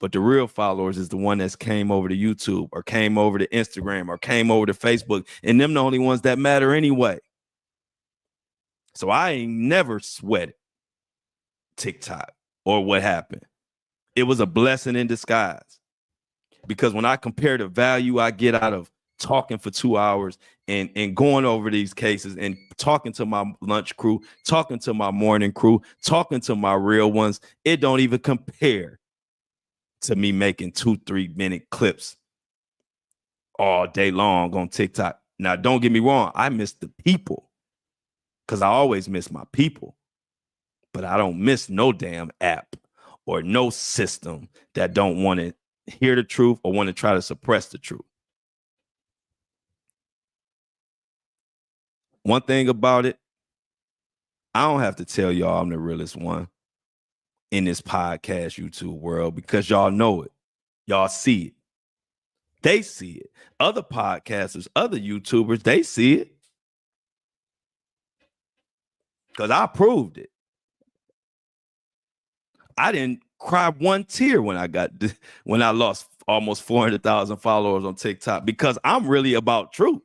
But the real followers is the one that's came over to YouTube or came over to Instagram or came over to Facebook. And them the only ones that matter anyway. So I ain't never sweated TikTok or what happened. It was a blessing in disguise. Because when I compare the value I get out of talking for 2 hours and going over these cases and talking to my lunch crew, talking to my morning crew, talking to my real ones, it don't even compare to me making 2-3 minute clips all day long on TikTok. Now, don't get me wrong. I miss the people because I always miss my people, but I don't miss no damn app or no system that don't want to hear the truth or want to try to suppress the truth. One thing about it, I don't have to tell y'all I'm the realest one in this podcast YouTube world because y'all know it. Y'all see it. They see it. Other podcasters, other YouTubers, they see it. Because I proved it. I didn't cry one tear when I lost almost 400,000 followers on TikTok because I'm really about truth.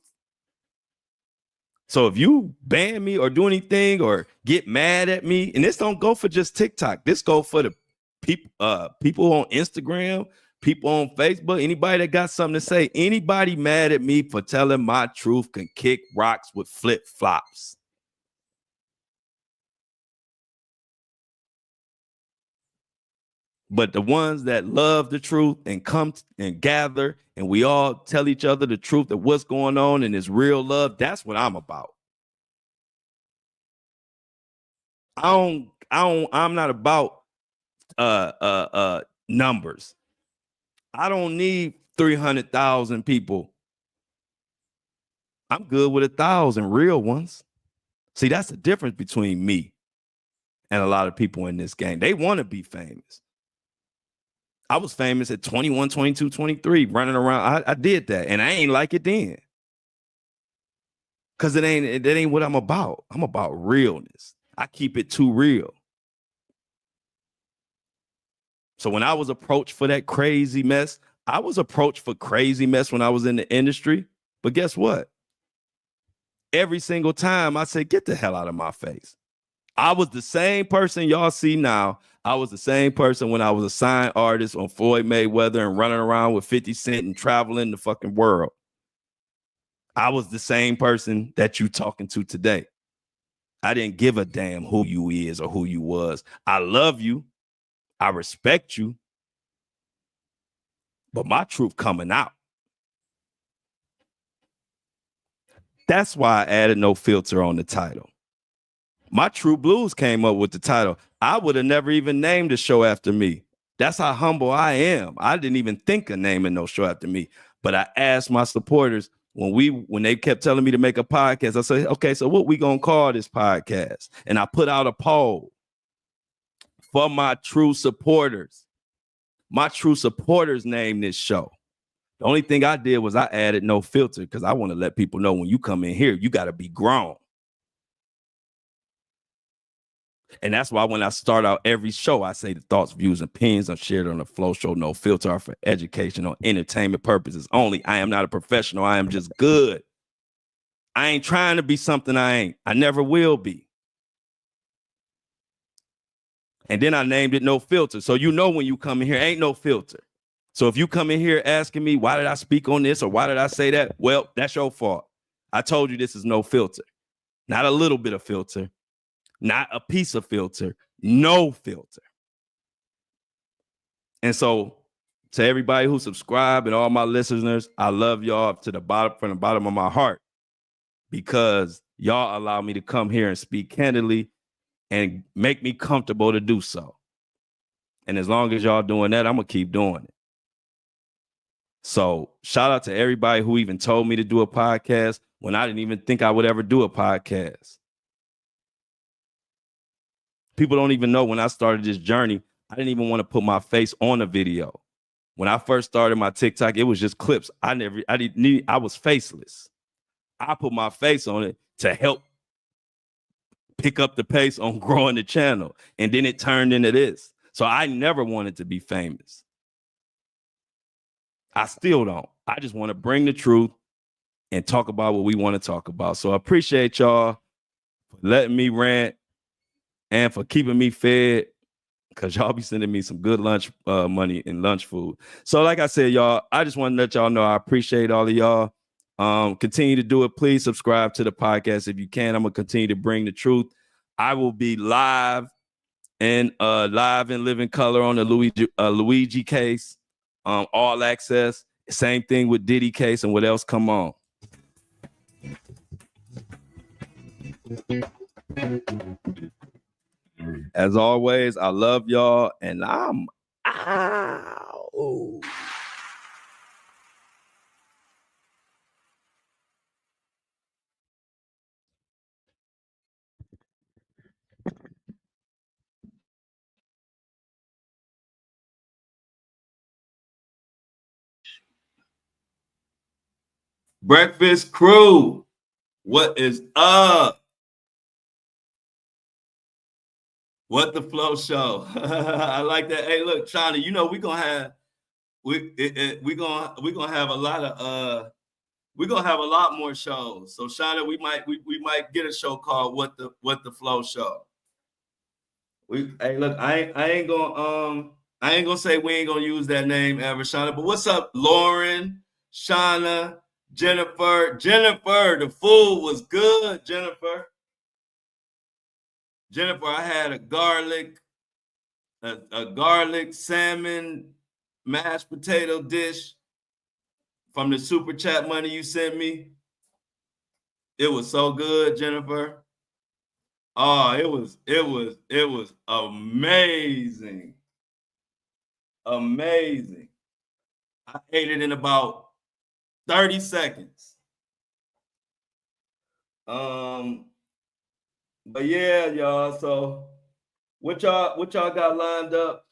So if you ban me or do anything or get mad at me, and this don't go for just TikTok, this go for the people on Instagram, people on Facebook, anybody that got something to say, anybody mad at me for telling my truth can kick rocks with flip-flops. But the ones that love the truth and come and gather and we all tell each other the truth of what's going on and it's real love, that's what I'm about. I'm not about numbers. I don't need 300,000 people. I'm good with 1,000 real ones. See, that's the difference between me and a lot of people in this game. They want to be famous. I was famous at 21, 22, 23, running around. I did that, and I ain't like it then. Because that ain't what I'm about. I'm about realness. I keep it too real. So when I was approached for that crazy mess, I was approached for crazy mess when I was in the industry. But guess what? Every single time I said, get the hell out of my face. I was the same person y'all see now. I was the same person when I was a signed artist on Floyd Mayweather and running around with 50 Cent and traveling the fucking world. I was the same person that you talking to today. I didn't give a damn who you is or who you was. I love you. I respect you. But my truth coming out. That's why I added no filter on the title. My True Blues came up with the title. I would have never even named the show after me. That's how humble I am. I didn't even think of naming no show after me. But I asked my supporters when they kept telling me to make a podcast, I said, okay, so what we gonna call this podcast? And I put out a poll for my true supporters. My true supporters named this show. The only thing I did was I added no filter because I want to let people know when you come in here, you got to be grown. And that's why when I start out every show, I say the thoughts, views, and opinions are shared on the Flow Show. No filter are for educational, entertainment purposes only. I am not a professional. I am just good. I ain't trying to be something I ain't. I never will be. And then I named it No Filter. So you know when you come in here, ain't no filter. So if you come in here asking me, why did I speak on this or why did I say that? Well, that's your fault. I told you this is no filter. Not a little bit of filter. Not a piece of filter, No filter. And so to everybody who subscribe and all my listeners, I love y'all from the bottom of my heart, because y'all allow me to come here and speak candidly and make me comfortable to do so. And as long as y'all doing that, I'm going to keep doing it. So shout out to everybody who even told me to do a podcast when I didn't even think I would ever do a podcast. People don't even know when I started this journey, I didn't even want to put my face on a video. When I first started my TikTok, it was just clips. I was faceless. I put my face on it to help pick up the pace on growing the channel. And then it turned into this. So I never wanted to be famous. I still don't. I just want to bring the truth and talk about what we want to talk about. So I appreciate y'all for letting me rant and for keeping me fed, because y'all be sending me some good lunch money and lunch food. So like I said, y'all, I just want to let y'all know I appreciate all of y'all. Continue to do it. Please subscribe to the podcast if you can. I'm going to continue to bring the truth. I will be live in living color on the Luigi case. All access. Same thing with Diddy case and what else come on. As always, I love y'all, and I'm out. Breakfast crew, what is up? What the flow show? I like that. Hey, look, China, you know we're gonna have we gonna have a lot of we're gonna have a lot more shows. So China, we might get a show called What the Flow Show. Hey, look, I ain't gonna say we ain't gonna use that name ever, Shauna. But what's up, Lauren, Shauna, Jennifer? Jennifer, the food was good, Jennifer. Jennifer, I had a garlic salmon mashed potato dish from the super chat money you sent me. It was so good, Jennifer. Oh, it was amazing. Amazing. I ate it in about 30 seconds. But yeah, y'all. So what y'all got lined up?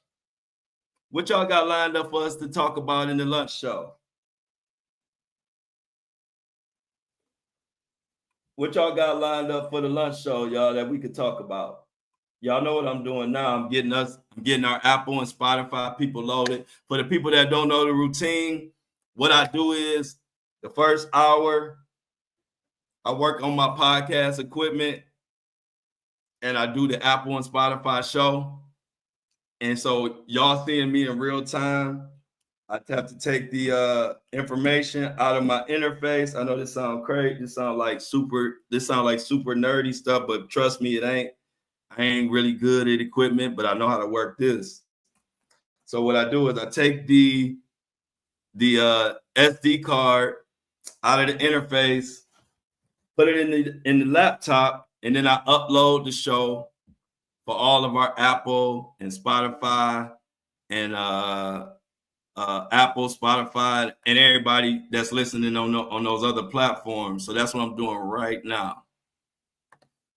What y'all got lined up for us to talk about in the lunch show? What y'all got lined up for the lunch show, y'all, that we could talk about? Y'all know what I'm doing now. I'm getting our Apple and Spotify people loaded. For the people that don't know the routine, what I do is the first hour, I work on my podcast equipment and I do the Apple and Spotify show. And so y'all seeing me in real time. I have to take the information out of my interface. I know this sounds crazy. This sounds like super nerdy stuff, but trust me, it ain't. I ain't really good at equipment, but I know how to work this. So what I do is I take the SD card out of the interface, put it in the laptop, and then I upload the show for all of our Apple and Spotify and Apple, Spotify, and everybody that's listening on those other platforms. So that's what I'm doing right now.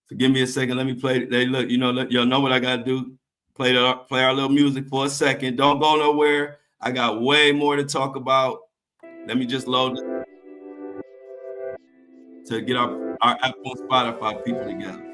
So give me a second. Let me play. Look, y'all know what I got to do. Play our little music for a second. Don't go nowhere. I got way more to talk about. Let me just load it to get our Apple and Spotify people together.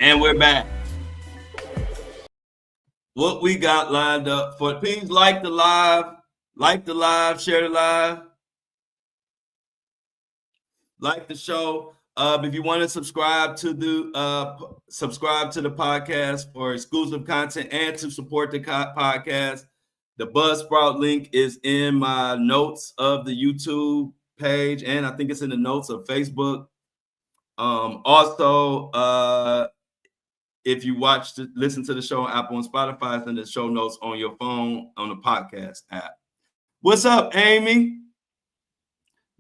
And we're back. What we got lined up for, please like the live, share the live, like the show. If you want to subscribe to the podcast for exclusive content and to support the podcast, the Buzzsprout link is in my notes of the YouTube page, and I think it's in the notes of Facebook. Also, if you listen to the show on Apple and Spotify, it's in the show notes on your phone on the podcast app. What's up, Amy?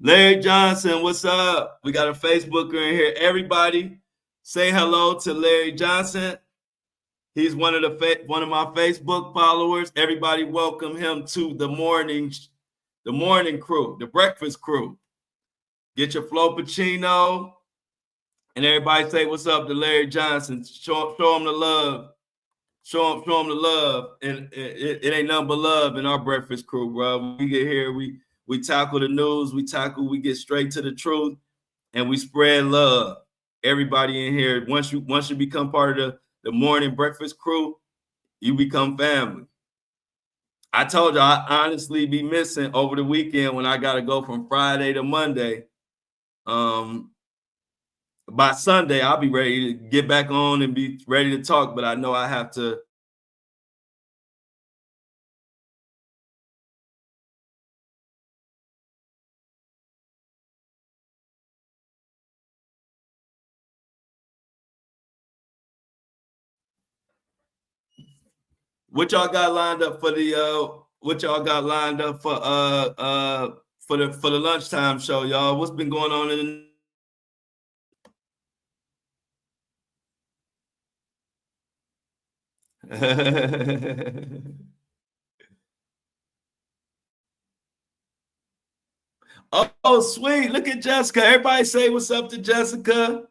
Larry Johnson, what's up? We got a Facebooker in here. Everybody, say hello to Larry Johnson. He's one of my Facebook followers. Everybody, welcome him to the morning crew, the breakfast crew. Get your Floppuccino, and everybody say what's up to Larry Johnson. Show him the love. Show him the love, and it ain't nothing but love in our breakfast crew, bro. We get here, we tackle the news, we get straight to the truth, and we spread love. Everybody in here, once you become part of the morning breakfast crew, you become family. I told you I honestly be missing over the weekend when I got to go from Friday to Monday. By Sunday, I'll be ready to get back on and be ready to talk, but I know I have to. What y'all got lined up for the for the lunchtime show, y'all? What's been going on in the Oh, sweet. Look at Jessica. Everybody say what's up to Jessica.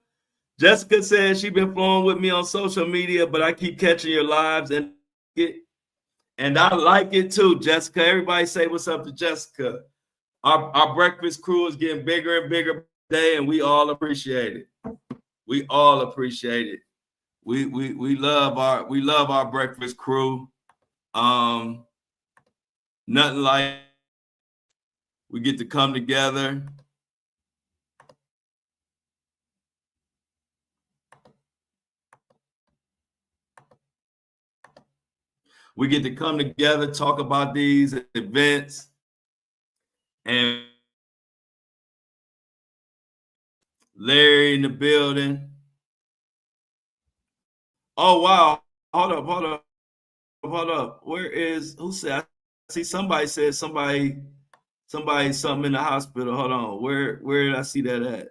Jessica says she's been flowing with me on social media, but I keep catching your lives and I like it too, Jessica. Everybody say what's up to Jessica. Our breakfast crew is getting bigger and bigger today, and we all appreciate it. We all appreciate it. We love our breakfast crew. Nothing like we get to come together. We get to come together, talk about these events, and Larry in the building. Oh, wow. Hold up. Who said? I see somebody said something in the hospital. Hold on. Where did I see that at?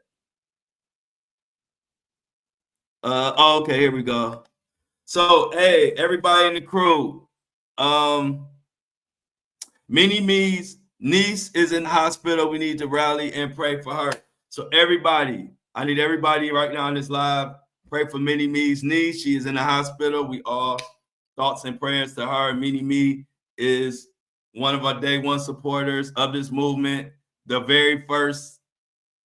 Okay, here we go. So, hey, everybody in the crew. Mini Me's niece is in the hospital. We need to rally and pray for her. So everybody, I need everybody right now on this live, pray for Mini Me's niece. She is in the hospital. We all thoughts and prayers to her. Mini Me is one of our day one supporters of this movement. The very first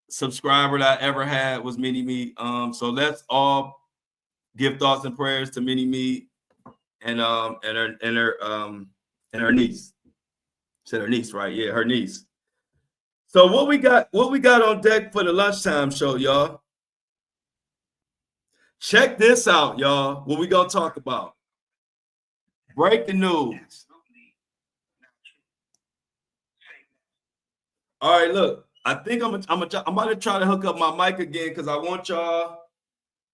subscriber that I ever had was Mini Me. So let's all give thoughts and prayers to Mini Me and her niece. Said her niece, right? Yeah, her niece. So what we got on deck for the lunchtime show, y'all? Check this out, y'all. What we gonna talk about? Breaking news. All right, look. I think I'm about to try to hook up my mic again because I want y'all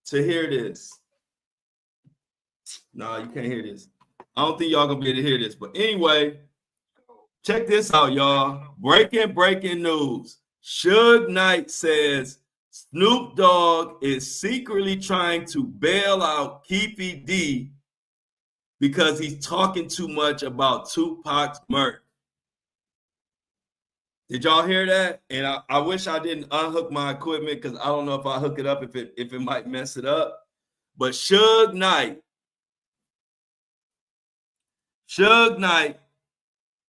to hear this. No, you can't hear this. I don't think y'all gonna be able to hear this. But anyway, check this out, y'all. Breaking news. Suge Knight says Snoop Dogg is secretly trying to bail out Keefy D because he's talking too much about Tupac's murder. Did y'all hear that? And I wish I didn't unhook my equipment because I don't know if I hook it up if it might mess it up. But Suge Knight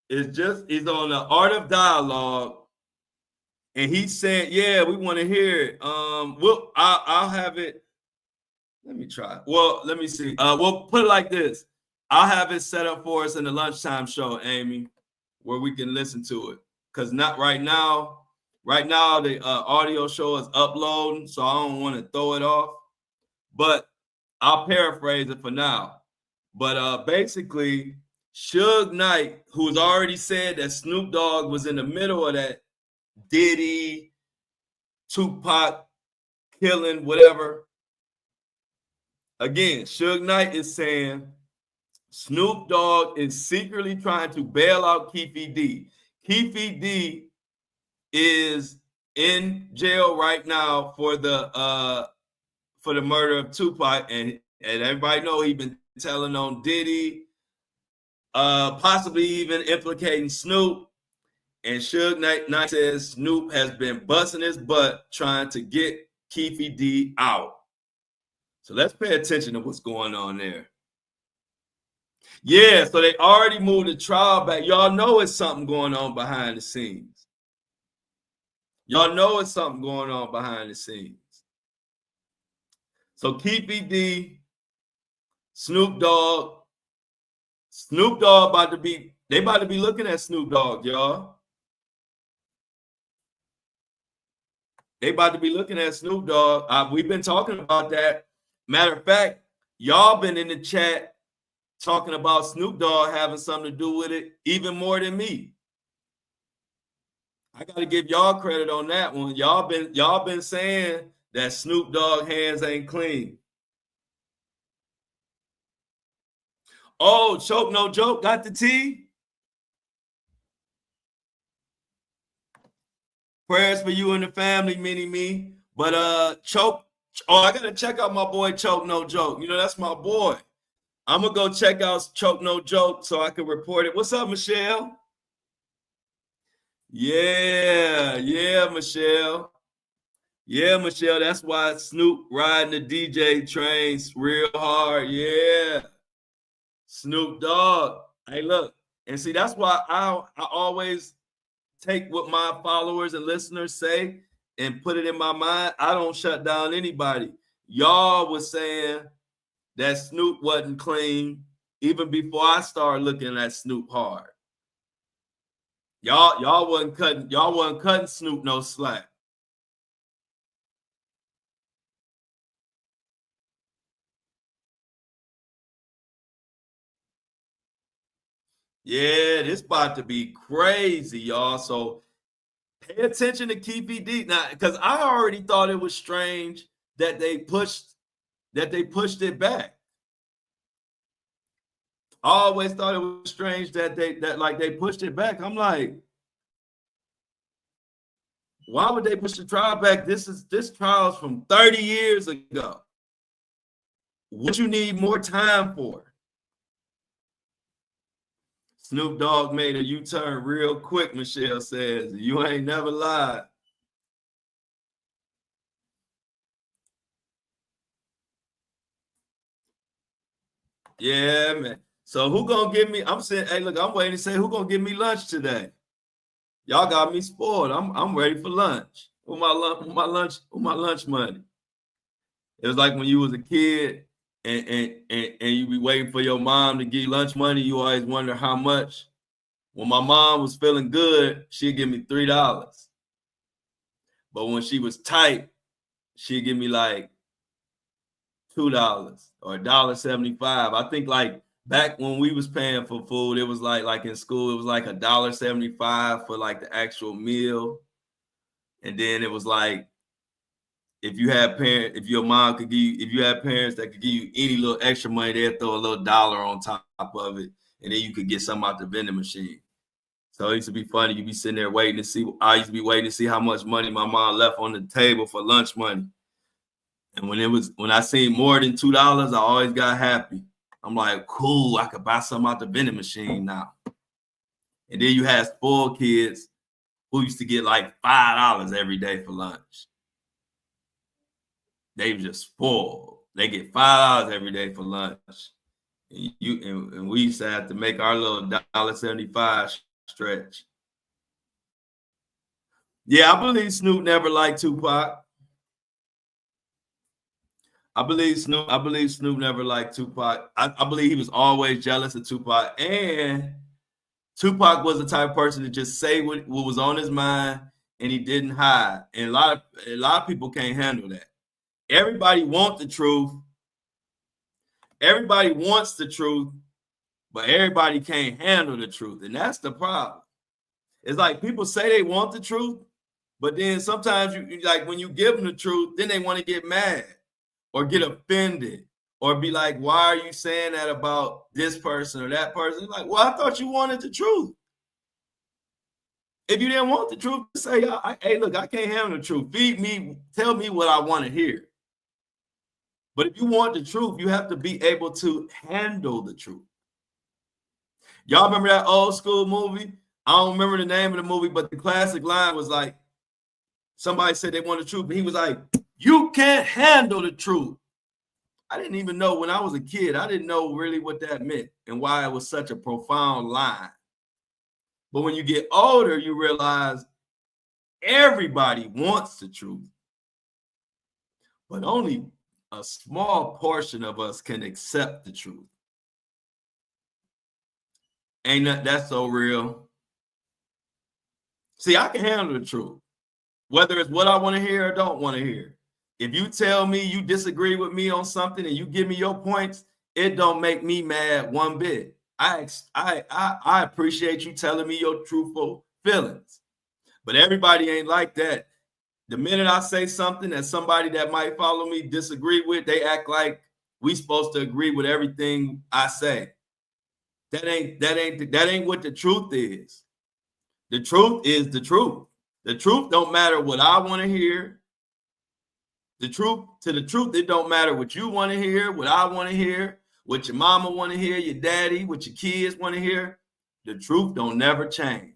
is on the Art of Dialogue, and he said, "Yeah, we want to hear it." I'll have it. Let me try. Well, let me see. We'll put it like this. I'll have it set up for us in the lunchtime show, Amy, where we can listen to it. Because not right now. Right now, the audio show is uploading, so I don't want to throw it off. But I'll paraphrase it for now. But basically, Suge Knight, who's already said that Snoop Dogg was in the middle of that Diddy, Tupac killing, whatever. Again, Suge Knight is saying Snoop Dogg is secretly trying to bail out Keefe D. Keefe D is in jail right now for the murder of Tupac, and everybody know he's been telling on Diddy, possibly even implicating Snoop. And Suge Knight says Snoop has been busting his butt trying to get Keefe D out. So let's pay attention to what's going on there. Yeah, so they already moved the trial back. Y'all know it's something going on behind the scenes. Y'all know it's something going on behind the scenes. So Keefe D, Snoop Dogg about to be looking at Snoop Dogg, y'all. They about to be looking at Snoop Dogg. We've been talking about that. Matter of fact, y'all been in the chat talking about Snoop Dogg having something to do with it even more than me. I got to give y'all credit on that one. Y'all been saying that Snoop Dogg hands ain't clean. Oh, Choke No Joke got the tea. Prayers for you and the family, mini me. But Choke, I gotta check out my boy Choke No Joke. You know, that's my boy. I'm gonna go check out Choke No Joke so I can report it. What's up, Michelle? Yeah, Michelle. Yeah, Michelle. That's why Snoop riding the DJ trains real hard. Yeah. Snoop Dogg. Hey, look. And see, that's why I always take what my followers and listeners say and put it in my mind. I don't shut down anybody. Y'all was saying that Snoop wasn't clean even before I started looking at Snoop hard. Y'all wasn't cutting Snoop no slack. Yeah, this about to be crazy, y'all. So pay attention to Keefe D now, because I already thought it was strange that they pushed it back. I always thought it was strange that they pushed it back. I'm like, why would they push the trial back? This trial's from 30 years ago. What you need more time for? Snoop Dogg made a U-turn real quick, Michelle says. You ain't never lied. Yeah, man. So who gonna give me? I'm saying, hey, look, I'm waiting to say who gonna give me lunch today. Y'all got me spoiled. I'm ready for lunch. With my lunch money. It was like when you was a kid and you be waiting for your mom to give you lunch money. You always wonder how much. When my mom was feeling good, she'd give me $3. But when she was tight, she'd give me like $2 or $1.75. I think like back when we was paying for food, it was like in school, it was like $1.75 for like the actual meal. And then it was like if you had parents, if your mom could give you, if you had parents that could give you any little extra money, they'd throw a little dollar on top of it, and then you could get something out the vending machine. So it used to be funny. You'd be sitting there waiting to see. I used to be waiting to see how much money my mom left on the table for lunch money. And when I seen more than $2, I always got happy. I'm like, cool, I could buy something out the vending machine now. And then you had spoiled kids who used to get like $5 every day for lunch. They just spoiled. They get $5 every day for lunch. And we used to have to make our little $1.75 stretch. Yeah, I believe Snoop never liked Tupac. I believe Snoop never liked Tupac. I believe he was always jealous of Tupac, and Tupac was the type of person to just say what was on his mind, and he didn't hide. And a lot of people can't handle that. Everybody wants the truth. Everybody wants the truth, but everybody can't handle the truth, and that's the problem. It's like people say they want the truth, but then sometimes you like when you give them the truth, then they want to get mad or get offended or be like, why are you saying that about this person or that person? Like, well, I thought you wanted the truth. If you didn't want the truth, say, hey, look, I can't handle the truth. Feed me, tell me what I want to hear. But if you want the truth, you have to be able to handle the truth. Y'all remember that old school movie? I don't remember the name of the movie, but the classic line was like, somebody said they want the truth, but he was like, you can't handle the truth. I didn't even know when I was a kid, I didn't know really what that meant and why it was such a profound line. But when you get older, you realize everybody wants the truth, but only a small portion of us can accept the truth. Ain't that so real? See, I can handle the truth, whether it's what I want to hear or don't want to hear. If you tell me you disagree with me on something and you give me your points, it don't make me mad one bit. I appreciate you telling me your truthful feelings, but everybody ain't like that. The minute I say something that somebody that might follow me disagree with, they act like we supposed to agree with everything I say. That ain't what the truth is. The truth is the truth. The truth don't matter what I want to hear. The truth, it don't matter what you want to hear, what I want to hear, what your mama want to hear, your daddy, what your kids want to hear. The truth don't never change.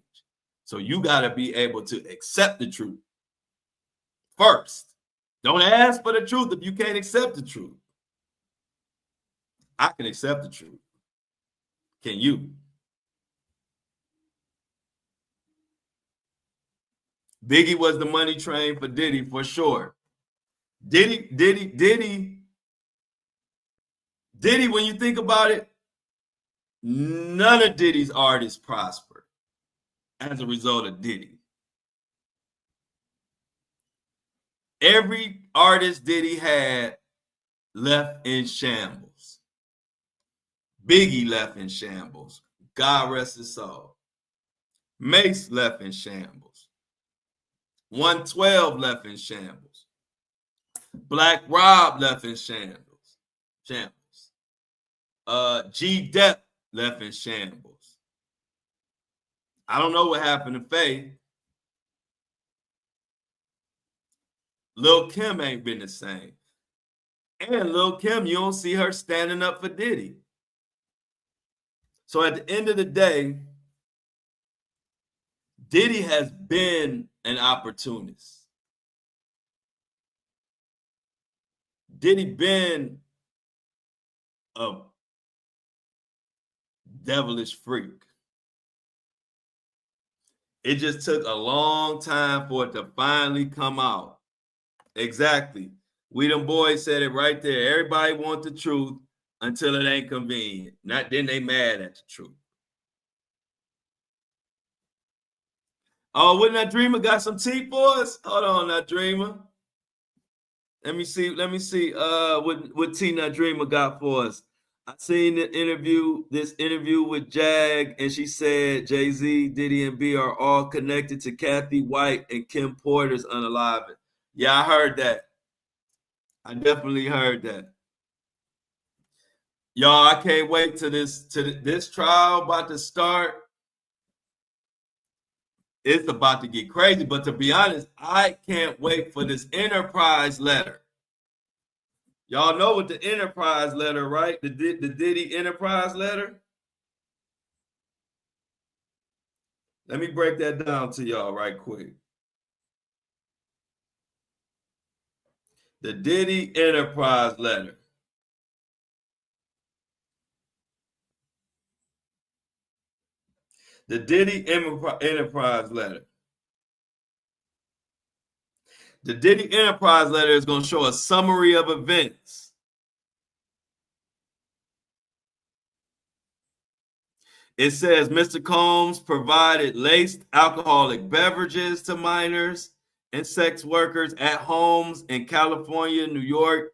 So you got to be able to accept the truth first. Don't ask for the truth if you can't accept the truth. I can accept the truth. Can you? Biggie was the money train for Diddy for sure. Diddy, when you think about it, none of Diddy's artists prospered as a result of Diddy. Every artist Diddy had left in shambles. Biggie left in shambles. God rest his soul. Mace left in shambles. 112 left in shambles. Black Rob left in shambles. G-Dep left in shambles. I don't know what happened to Faye. Lil' Kim ain't been the same. And Lil' Kim, you don't see her standing up for Diddy. So at the end of the day, Diddy has been an opportunist. Diddy been a devilish freak. It just took a long time for it to finally come out. Exactly. We them boys said it right there. Everybody want the truth until it ain't convenient. Not then they mad at the truth. Oh, wouldn't that Dreamer got some tea for us? Hold on, that Dreamer. Let me see what T Nut Dreamer got for us. I seen this interview with Jag, and she said Jay-Z, Diddy, and B are all connected to Kathy White and Kim Porter's unaliving. Yeah, I heard that. I definitely heard that. Y'all, I can't wait till this trial about to start. It's about to get crazy, but to be honest, I can't wait for this Enterprise letter. Y'all know what the Enterprise letter, right? The Diddy Enterprise letter. Let me break that down to y'all right quick. The Diddy Enterprise letter. The Diddy Enterprise letter. The Diddy Enterprise letter is going to show a summary of events It says Mr. Combs provided laced alcoholic beverages to minors and sex workers at homes in California, New York,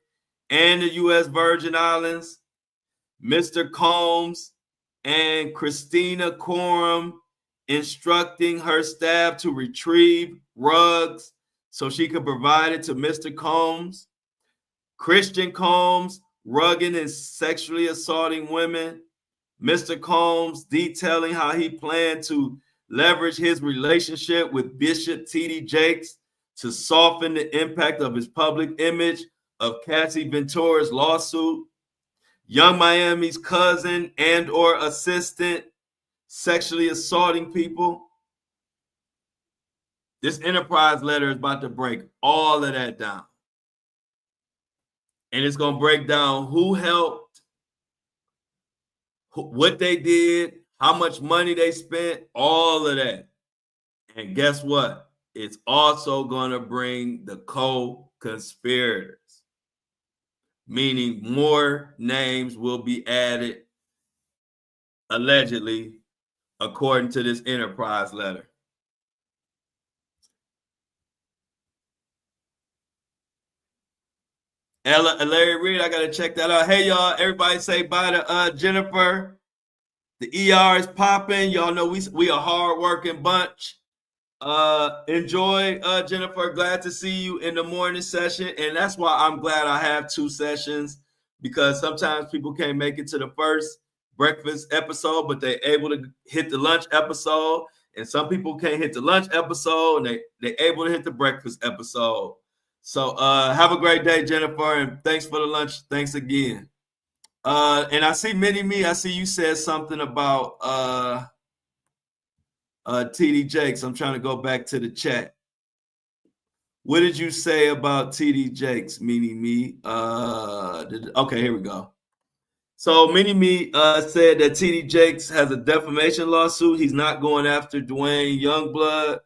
and the U.S. Virgin Islands. Mr. Combs and Christina Coram instructing her staff to retrieve rugs so she could provide it to Mr. Combs. Christian Combs rugging and sexually assaulting women. Mr. Combs detailing how he planned to leverage his relationship with Bishop T.D. Jakes to soften the impact of his public image of Cassie Ventura's lawsuit. Young Miami's cousin and or assistant sexually assaulting people. This Enterprise letter is about to break all of that down. And it's going to break down who helped, what they did, how much money they spent, all of that. And guess what? It's also going to bring the co-conspirators, meaning more names will be added, allegedly, according to this Enterprise letter. Larry Reed, I got to check that out. Hey, y'all, everybody say bye to Jennifer. The ER is popping. Y'all know we a hard-working bunch. Enjoy, Jennifer. Glad to see you in the morning session. And that's why I'm glad I have 2 sessions, because sometimes people can't make it to the first breakfast episode, but they're able to hit the lunch episode. And some people can't hit the lunch episode, and they're able to hit the breakfast episode. So have a great day, Jennifer, and thanks for the lunch. Thanks again. And I see Mini Me. I see you said something about TD Jakes. I'm trying to go back to the chat. What did you say about TD Jakes, Mini Me? Okay, here we go. So Mini Me said that TD Jakes has a defamation lawsuit. He's not going after Dwayne Youngblood,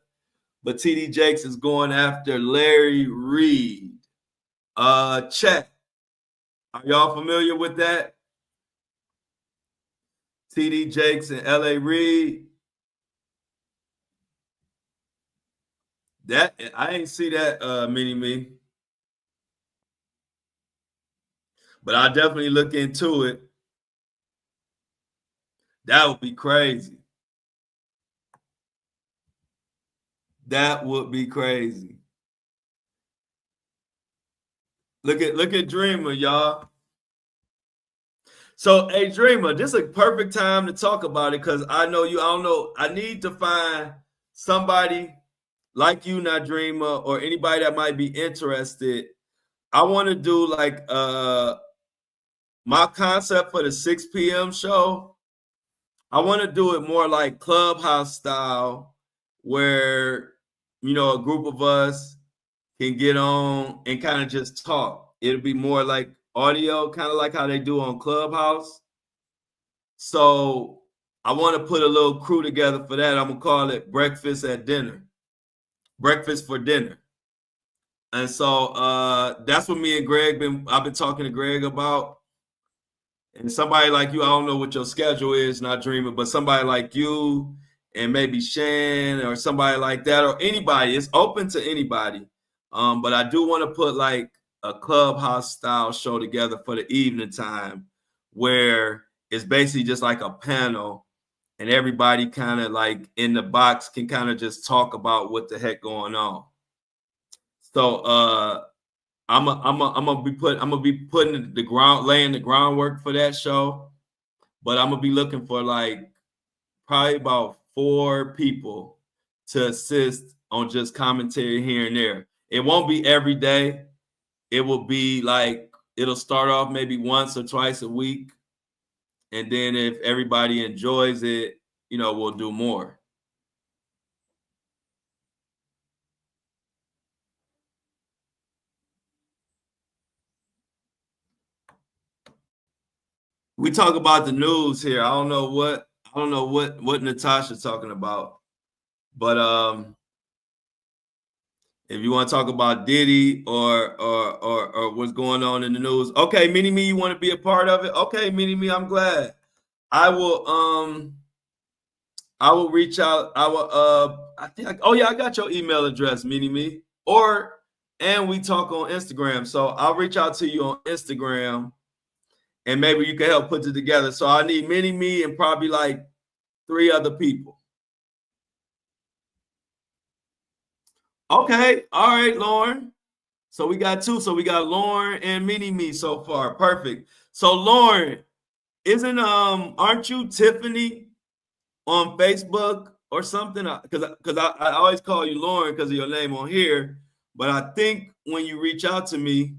but TD Jakes is going after Larry Reed. Chat. Are y'all familiar with that? TD Jakes and L.A. Reid. That I ain't see that, Mini Me. But I'll definitely look into it. That would be crazy. That would be crazy. Look at Dreamer, y'all. So, hey, Dreamer, this is a perfect time to talk about it, because I know you. I don't know. I need to find somebody like you, not Dreamer, or anybody that might be interested. I want to do like my concept for the 6 p.m. show. I want to do it more like Clubhouse style, where, you know, a group of us can get on and kind of just talk. It'll be more like audio, kind of like how they do on Clubhouse. So I want to put a little crew together for that. I'm going to call it Breakfast at Dinner. Breakfast for Dinner. And so that's what me and Greg I've been talking to Greg about. And somebody like you, I don't know what your schedule is, not Dreaming, but somebody like you and maybe Shan or somebody like that, or anybody. It's open to anybody. But I do want to put like a Clubhouse style show together for the evening time, where it's basically just like a panel, and everybody kind of like in the box can kind of just talk about what the heck going on. So I'm gonna be putting laying the groundwork for that show, but I'm gonna be looking for like probably about 4 people to assist on just commentary here and there. It won't be every day. It will be like, it'll start off maybe once or twice a week, and then if everybody enjoys it, you know, we'll do more. We talk about the news here. I don't know what Natasha's talking about, but if you want to talk about Diddy or what's going on in the news, okay, Mini Me, you want to be a part of it? Okay, Mini Me, I'm glad. I will I will reach out. I will. I think. Oh yeah, I got your email address, Mini Me. And we talk on Instagram. So I'll reach out to you on Instagram, and maybe you can help put it together. So I need Mini Me and probably like 3 other people. Okay. All right, Lauren. So we got 2. So we got Lauren and Mini Me so far. Perfect. So Lauren, aren't you Tiffany on Facebook or something? Because I always call you Lauren because of your name on here. But I think when you reach out to me,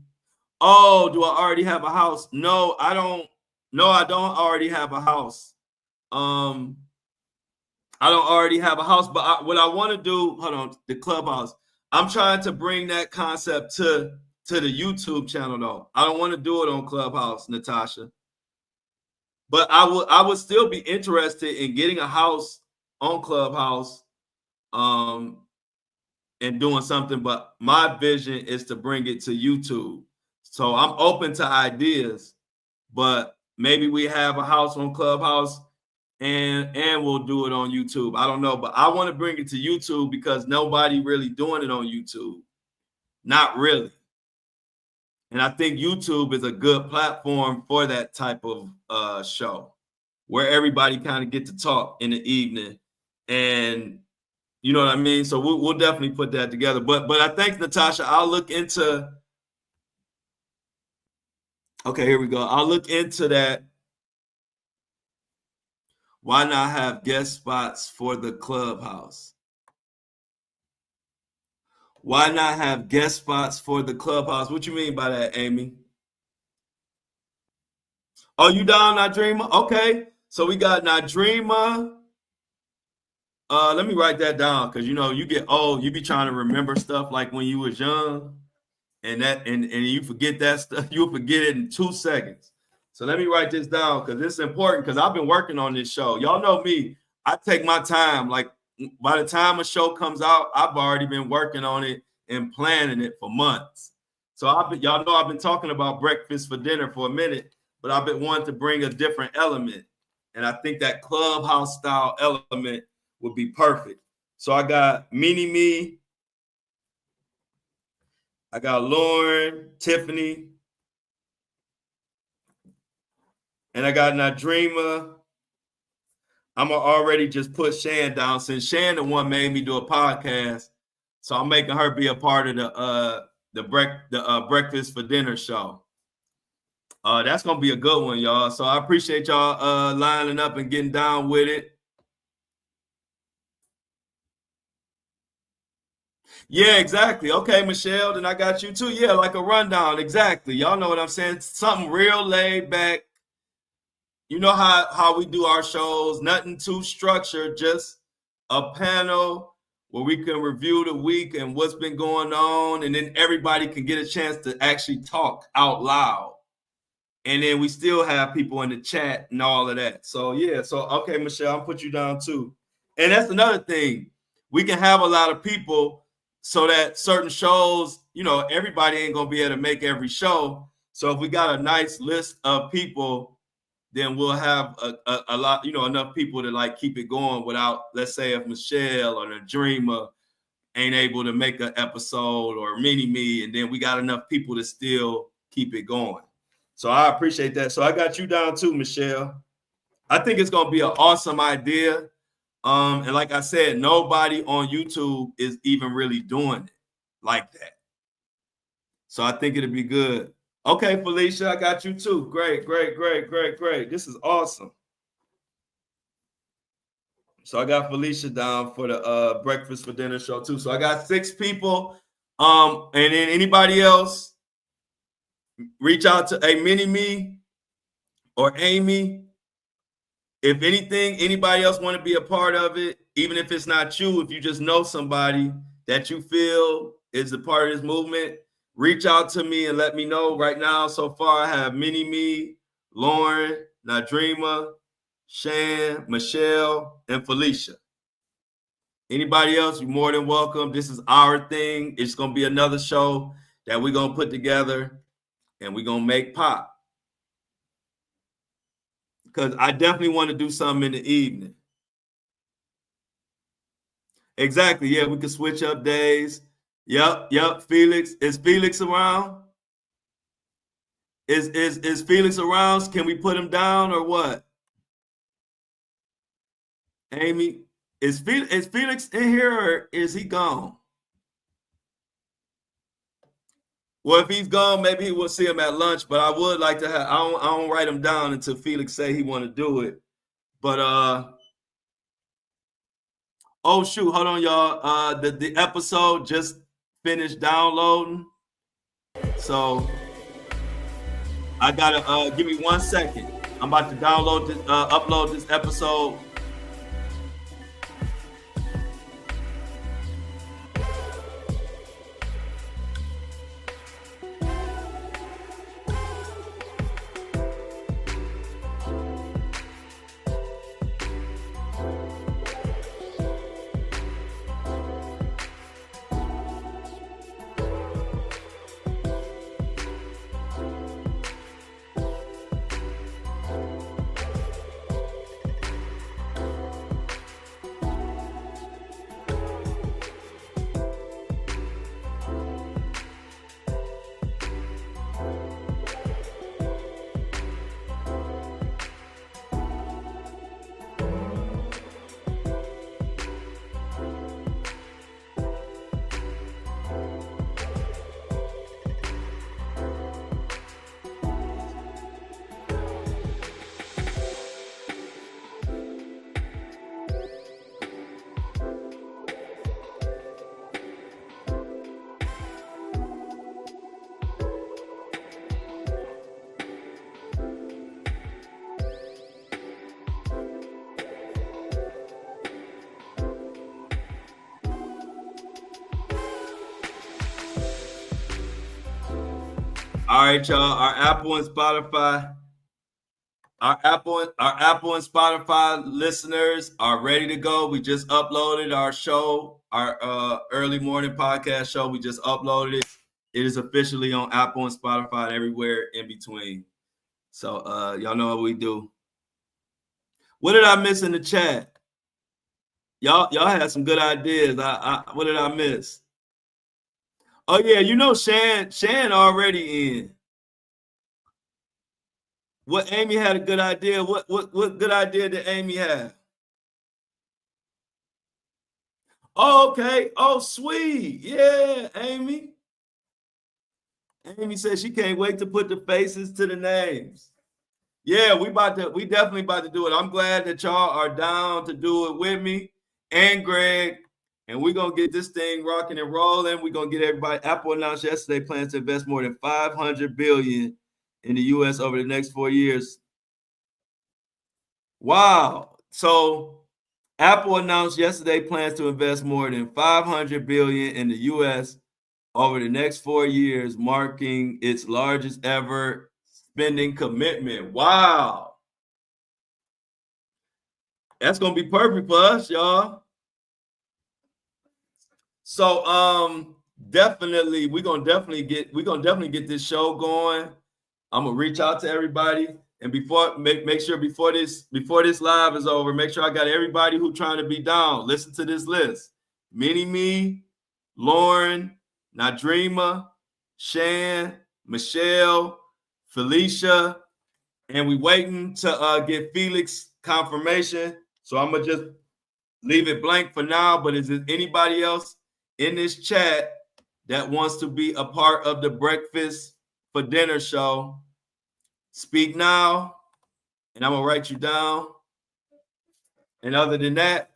oh, do I already have a house? No, I don't. No, I don't already have a house. I don't already have a house, but what I want to do, hold on, the Clubhouse. I'm trying to bring that concept to the YouTube channel though. I don't want to do it on Clubhouse, Natasha. But I would still be interested in getting a house on Clubhouse, and doing something. But my vision is to bring it to YouTube. So I'm open to ideas, but maybe we have a house on Clubhouse and we'll do it on YouTube. I don't know, but I want to bring it to YouTube because nobody really doing it on YouTube. Not really. And I think YouTube is a good platform for that type of show where everybody kind of get to talk in the evening, and you know what I mean? So we'll definitely put that together. But I think, Natasha, I'll look into. Okay, here we go. I'll look into that. Why not have guest spots for the Clubhouse? Why not have guest spots for the Clubhouse? What you mean by that, Amy? Oh, you down, Nadrima? Okay. So we got Nadrima. Let me write that down because you get old, you be trying to remember stuff like when you was young, and you forget that stuff. You'll forget it in 2 seconds. So let me write this down because it's important because I've been working on this show. Y'all know me. I take my time. Like by the time a show comes out, I've already been working on it and planning it for months. So y'all know I've been talking about breakfast for dinner for a minute, but I've been wanting to bring a different element. And I think that Clubhouse style element would be perfect. So I got Mini Me, I got Lauren, Tiffany, and I got Nadrima. I'm gonna already just put Shan down since Shan the one made me do a podcast. So I'm making her be a part of the breakfast for dinner show. That's gonna be a good one, y'all. So I appreciate y'all lining up and getting down with it. Yeah, exactly. Okay, Michelle, then I got you too. Yeah, like a rundown. Exactly. Y'all know what I'm saying. Something real laid back. You know how we do our shows. Nothing too structured. Just a panel where we can review the week and what's been going on, and then everybody can get a chance to actually talk out loud. And then we still have people in the chat and all of that. So yeah. So okay, Michelle, I'll put you down too. And that's another thing. We can have a lot of people so that certain shows, everybody ain't gonna be able to make every show. So if we got a nice list of people, then we'll have a lot, enough people to like keep it going without, let's say, if Michelle or the Dreamer ain't able to make an episode or Mini Me, and then we got enough people to still keep it going. So I appreciate that. So I got you down too, Michelle. I think it's gonna be an awesome idea. And like I said, nobody on YouTube is even really doing it like that. So I think it'll be good. Okay, Felicia, I got you too. Great, great, great, great, great. This is awesome. So I got Felicia down for the breakfast for dinner show too. So I got 6 people. And then anybody else, reach out to a Mini Me or Amy. If anything, anybody else want to be a part of it, even if it's not you, if you just know somebody that you feel is a part of this movement, reach out to me and let me know. Right now, so far, I have Mini Me, Lauren, Nadrima, Shan, Michelle, and Felicia. Anybody else, you're more than welcome. This is our thing. It's going to be another show that we're going to put together and we're going to make pop. Because I definitely want to do something in the evening. Exactly. Yeah, we can switch up days. Yep. Felix. Is Felix around? Is Felix around? Can we put him down or what? Amy, is Felix in here or is he gone? Well, if he's gone, maybe we'll see him at lunch. But I would like to have. I don't write him down until Felix say he want to do it. But oh shoot, hold on, y'all. The episode just finished downloading, so I gotta give me 1 second. I'm about to download this, upload this episode. All right, y'all. Our Apple and Spotify listeners are ready to go. We just uploaded our show, our early morning podcast show. We just uploaded it. It is officially on Apple and Spotify and everywhere in between. So y'all know what we do. What did I miss in the chat? Y'all had some good ideas. What did I miss? Oh yeah, you know Shan already in. What Amy had a good idea. What good idea did Amy have? Oh, okay. Oh, sweet. Yeah, Amy. Amy said she can't wait to put the faces to the names. Yeah, we definitely about to do it. I'm glad that y'all are down to do it with me and Greg. And we're gonna get this thing rocking and rolling. We're gonna get everybody. Apple announced yesterday plans to invest more than $500 billion in the US over the next 4 years. Wow. So Apple announced yesterday plans to invest more than $500 billion in the US over the next 4 years, marking its largest ever spending commitment. Wow. That's gonna be perfect for us, y'all. So definitely we're gonna definitely get this show going. I'm gonna reach out to everybody, and make sure before this live is over, make sure I got everybody who trying to be down. Listen to this list: Mini Me, Lauren, Nadrima, Shan, Michelle, Felicia, and we waiting to get Felix confirmation. So I'm gonna just leave it blank for now. But is there anybody else in this chat that wants to be a part of the Breakfast for Dinner show? Speak now, and I'm gonna write you down. And other than that,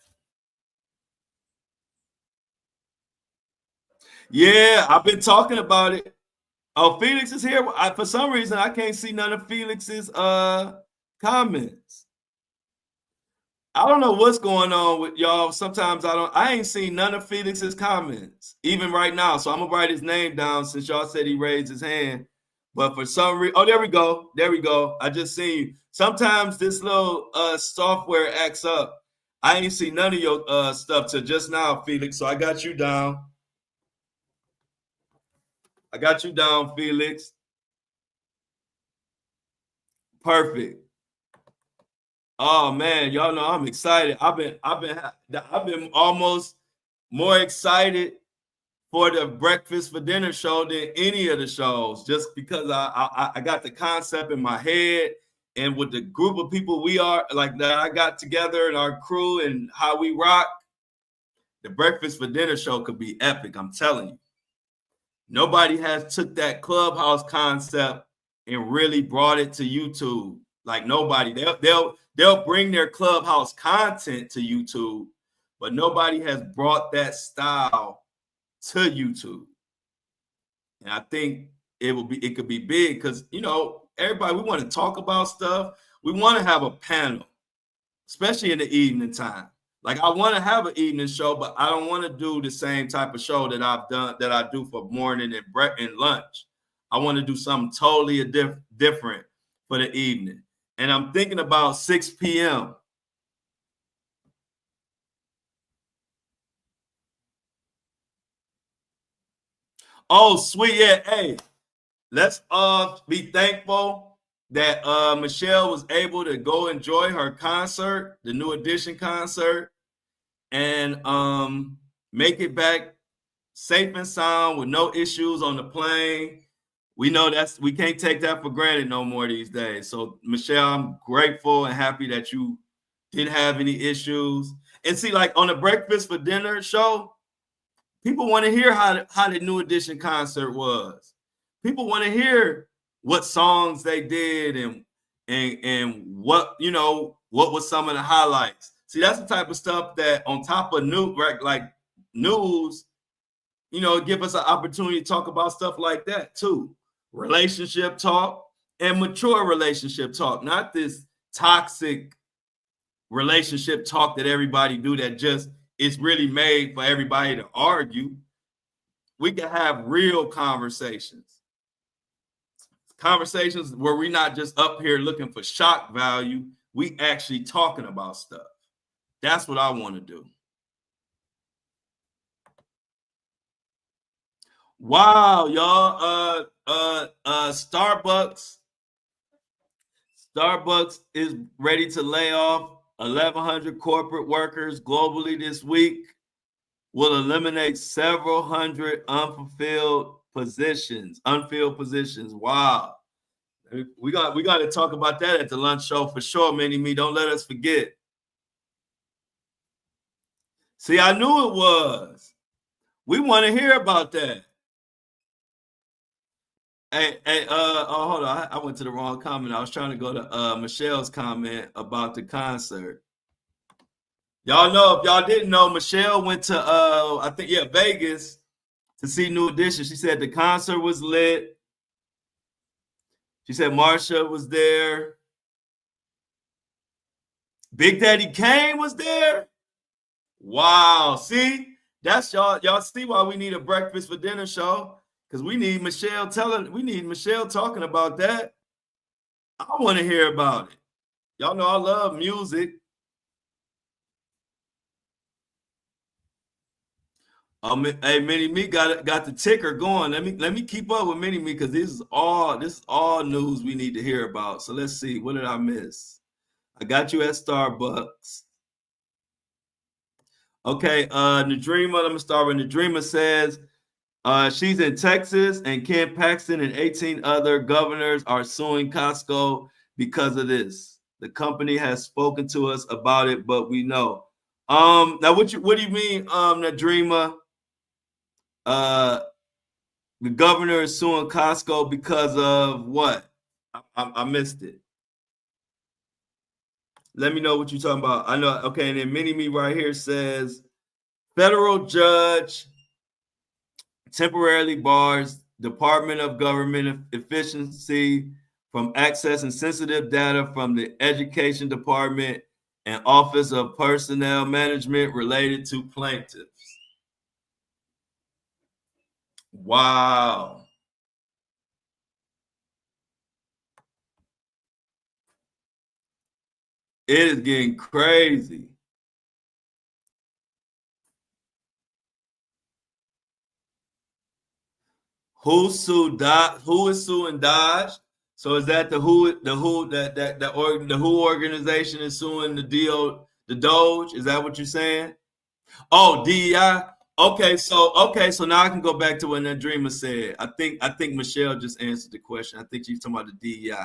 yeah, I've been talking about it. Oh, Felix is here. For some reason, I can't see none of Felix's comments. I don't know what's going on with y'all. Sometimes I ain't seen none of Felix's comments, even right now. So I'm gonna write his name down since y'all said he raised his hand. But for some reason, oh, there we go. I just seen you. Sometimes this little software acts up. I ain't seen none of your stuff till just now, Felix. So I got you down. Felix. Perfect. Oh man, y'all know I'm excited. I've been almost more excited for the Breakfast for Dinner show than any of the shows, just because I got the concept in my head, and with the group of people we are like that I got together and our crew and how we rock, the Breakfast for Dinner show could be epic. I'm telling you. Nobody has took that Clubhouse concept and really brought it to YouTube. Like nobody. They'll bring their Clubhouse content to YouTube, but nobody has brought that style to YouTube. And I think it could be big because, you know, everybody, we want to talk about stuff. We want to have a panel, especially in the evening time. Like I want to have an evening show, but I don't want to do the same type of show that I do for morning and lunch. I want to do something totally different for the evening. And I'm thinking about 6 p.m. Oh, sweet. Yeah. Hey, let's be thankful that Michelle was able to go enjoy her concert, the New Edition concert, and make it back safe and sound with no issues on the plane. We know we can't take that for granted no more these days. So Michelle, I'm grateful and happy that you didn't have any issues. And see, like on the Breakfast for Dinner show, people want to hear how the New Edition concert was. People want to hear what songs they did and what, you know, what was some of the highlights. See, that's the type of stuff that on top of news, you know, give us an opportunity to talk about stuff like that too. Relationship talk and mature relationship talk, not this toxic relationship talk that everybody do that just is really made for everybody to argue. We can have real conversations where we're not just up here looking for shock value. We actually talking about stuff. That's what I want to do. Wow, y'all. Starbucks is ready to lay off 1,100 corporate workers globally this week. Will eliminate several hundred unfilled positions. Wow. We got to talk about that at the lunch show for sure, Mini Me. Don't let us forget. See, I knew it was. We want to hear about that. Hey, oh, hold on. I went to the wrong comment. I was trying to go to Michelle's comment about the concert. Y'all know, if y'all didn't know, Michelle went to I think Vegas to see New Edition. She said the concert was lit. She said Marsha was there. Big Daddy Kane was there. Wow. See, that's y'all see why we need a Breakfast for Dinner show. Because we need Michelle talking about that. I want to hear about it. Y'all know I love music. Hey, Mini Me got the ticker going. Let me keep up with Mini Me because this is all news we need to hear about. So let's see. What did I miss? I got you at Starbucks. Okay, Nadreema. Let me start with Nadreema says she's in Texas, and Ken Paxton and 18 other governors are suing Costco because of this. The company has spoken to us about it, but we know. Now what do you mean, Nadreema? The governor is suing Costco because of what? I missed it. Let me know what you're talking about. I know. Okay, and then Mini Me right here says federal judge temporarily bars Department of Government Efficiency from accessing sensitive data from the Education Department and Office of Personnel Management related to plaintiffs. Wow. It is getting crazy. Who is suing Dodge? So is that the WHO organization is suing the Doge? Is that what you're saying? Oh, DEI. Okay, so now I can go back to what that dreamer said. I think Michelle just answered the question. I think she's talking about the DEI.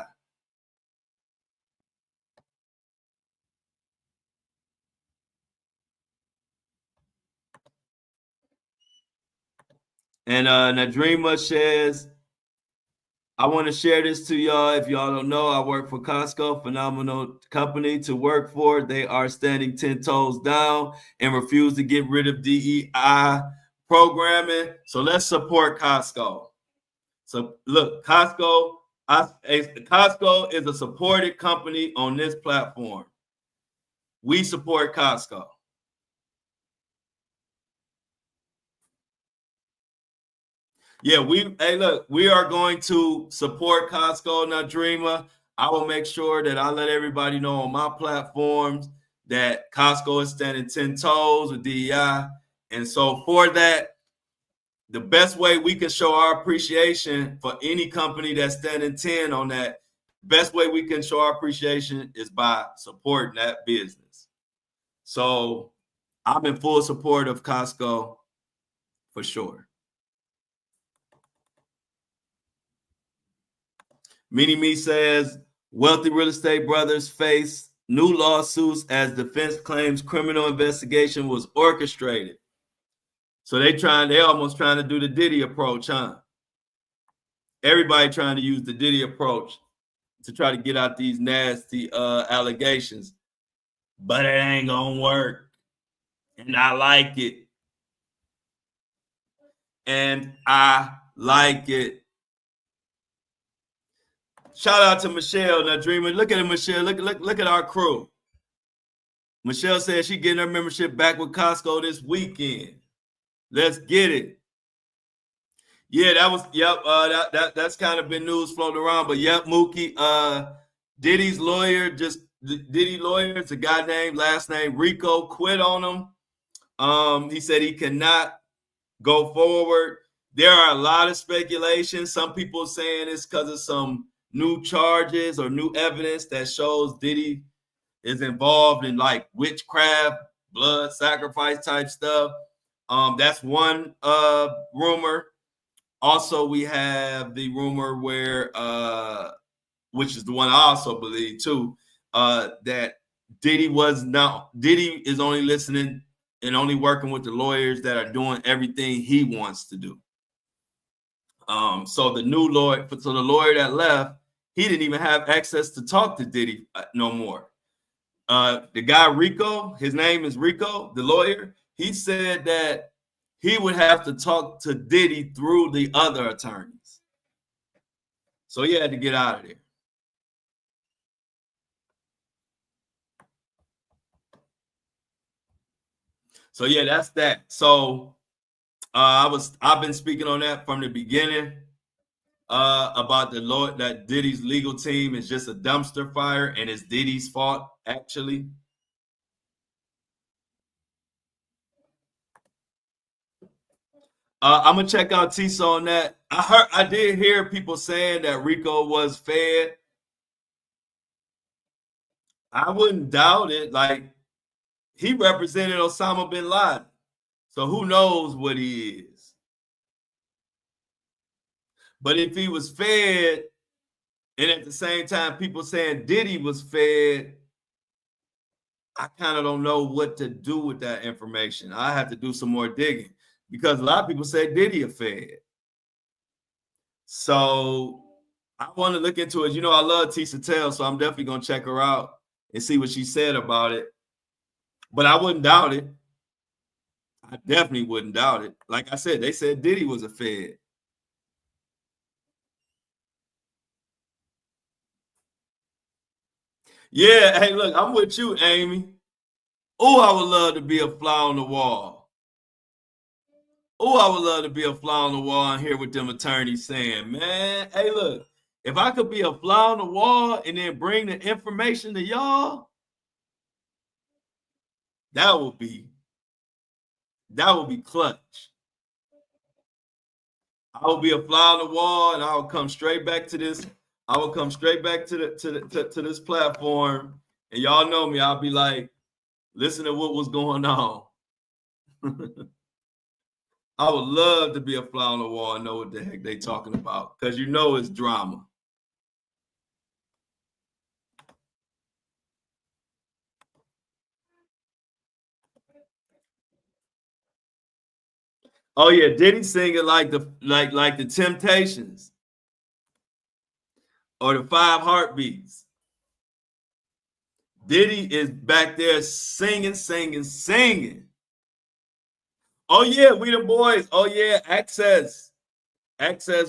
And Nadreema says, I want to share this to y'all. If y'all don't know, I work for Costco, phenomenal company to work for. They are standing 10 toes down and refuse to get rid of DEI programming. So let's support Costco. So look, Costco is a supported company on this platform. We support Costco. Yeah, we are going to support Costco, Nadreema. I will make sure that I let everybody know on my platforms that Costco is standing 10 toes with DEI. And so for that, the best way we can show our appreciation for any company that's standing 10 on that, best way we can show our appreciation is by supporting that business. So I'm in full support of Costco for sure. Mini Me says wealthy real estate brothers face new lawsuits as defense claims criminal investigation was orchestrated. So they almost trying to do the Diddy approach, huh? Everybody trying to use the Diddy approach to try to get out these nasty allegations. But it ain't gonna work. And I like it. And I like it. Shout out to Michelle, Nadreema. Look at it, Michelle. Look at our crew. Michelle said she getting her membership back with Costco this weekend. Let's get it. Yeah, that was that's kind of been news floating around. But yep, Mookie, Diddy's lawyer, Diddy lawyer, it's a guy named last name Rico, quit on him. He said he cannot go forward. There are a lot of speculation. Some people saying it's because of some new charges or new evidence that shows Diddy is involved in like witchcraft, blood sacrifice type stuff. That's one rumor. Also, we have the rumor where, which is the one I also believe too, that Diddy is only listening and only working with the lawyers that are doing everything he wants to do. So the lawyer that left, he didn't even have access to talk to Diddy no more. The guy Rico, his name is Rico, the lawyer, he said that he would have to talk to Diddy through the other attorneys. So he had to get out of there. So yeah, that's that. So I've been speaking on that from the beginning about the law that Diddy's legal team is just a dumpster fire and it's Diddy's fault actually. I'm gonna check out Tisa on that. I did hear people saying that Rico was fed. I wouldn't doubt it. Like he represented Osama bin Laden, so who knows what he is. But if he was fed, and at the same time people saying Diddy was fed, I kind of don't know what to do with that information. I have to do some more digging because a lot of people say Diddy a fed. So I want to look into it. You know, I love Tisa Tell, so I'm definitely gonna check her out and see what she said about it. But I wouldn't doubt it. I definitely wouldn't doubt it. Like I said, they said Diddy was a fed. Yeah, hey, look, I'm with you, Amy. Oh, I would love to be a fly on the wall. Oh, I would love to be a fly on the wall and hear what them attorneys saying, man. Hey, look, if I could be a fly on the wall and then bring the information to y'all, that would be clutch. I would be a fly on the wall, and I would come straight back to this. I would come straight back to this platform, and y'all know me. I'll be like, listen to what was going on. I would love to be a fly on the wall and know what the heck they talking about, because you know it's drama. Oh yeah, Diddy singing like the Temptations or the Five Heartbeats. Diddy is back there singing, singing, singing. Oh yeah, we the boys. Oh yeah, access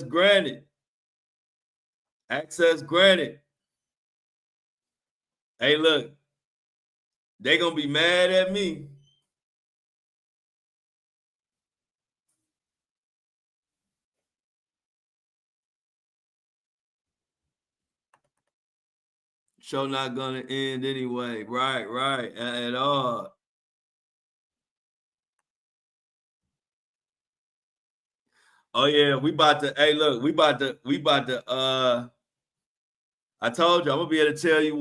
granted. Access granted. Hey, look, they gonna be mad at me. Show not gonna end anyway. Right, at all. Oh yeah, we about to. Hey, look, we about to. I told you I'm gonna be able to tell you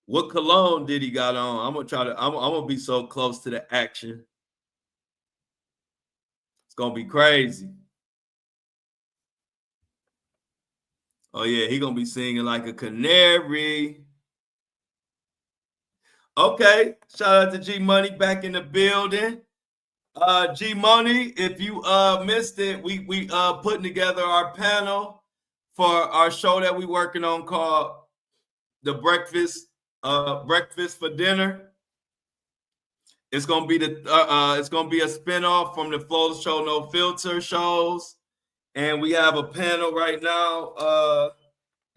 what cologne Diddy got on. I'm gonna try to. I'm gonna be so close to the action. It's gonna be crazy. Oh yeah, he gonna be singing like a canary. Okay, shout out to G Money back in the building. G Money, if you missed it, we putting together our panel for our show that we working on called the breakfast for dinner. It's gonna be it's gonna be a spinoff from the Flow Show No Filter shows, and we have a panel right now.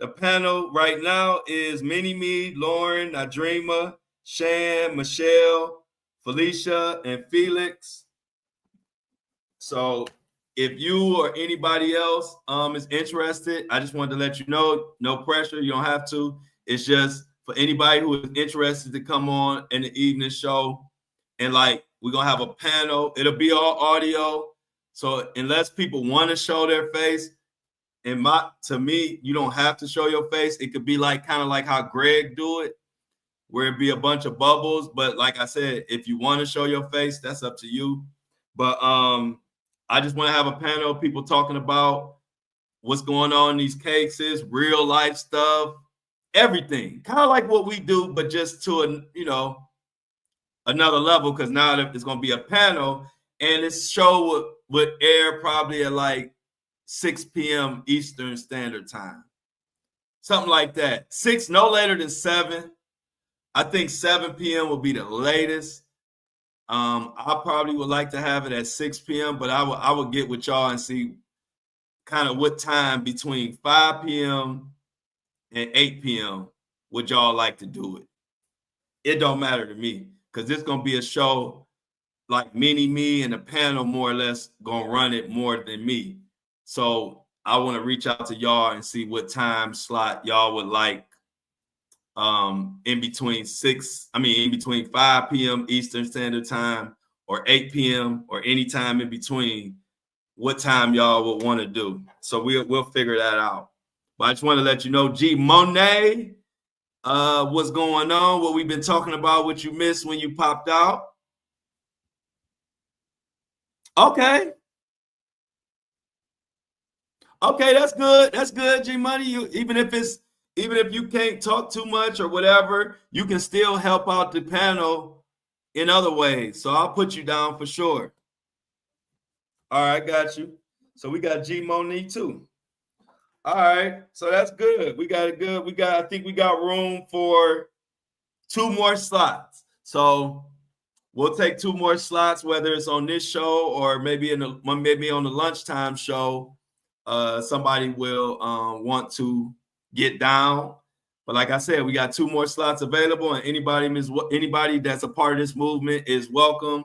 The panel right now is Mini Me, Lauren, Nadrima, Shan, Michelle, Felicia, and Felix. So if you or anybody else is interested, I just wanted to let you know, no pressure, you don't have to. It's just for anybody who is interested to come on in the evening show. And like, we're gonna have a panel. It'll be all audio. So unless people want to show their face, to me, you don't have to show your face. It could be like kind of like how Greg do it, where it be a bunch of bubbles. But like I said, if you want to show your face, that's up to you. But I just want to have a panel of people talking about what's going on in these cases, real life stuff, everything. Kind of like what we do, but just to another level, because now it's going to be a panel, and this show would air probably at like 6 p.m. Eastern Standard Time. Something like that. 6, no later than 7. I think 7 p.m. will be the latest. I probably would like to have it at 6 p.m., but I would get with y'all and see kind of what time between 5 p.m. and 8 p.m. would y'all like to do it. It don't matter to me, because it's going to be a show like Mini Me and the panel more or less going to run it more than me. So I want to reach out to y'all and see what time slot y'all would like in between 5 p.m. Eastern Standard Time or 8 p.m. or any time in between, what time y'all would want to do. So we'll figure that out. But I just want to let you know, G Monet, what's going on, what we've been talking about, what you missed when you popped out. Okay, that's good. That's good, G Money. Even if you can't talk too much or whatever, you can still help out the panel in other ways. So I'll put you down for sure. All right, got you. So we got G Monique too. All right, so that's good. We got it good. I think we got room for 2 more slots. So we'll take 2 more slots, whether it's on this show or maybe on the lunchtime show. Somebody will want to get down. But like I said, we got 2 more slots available, and anybody that's a part of this movement is welcome.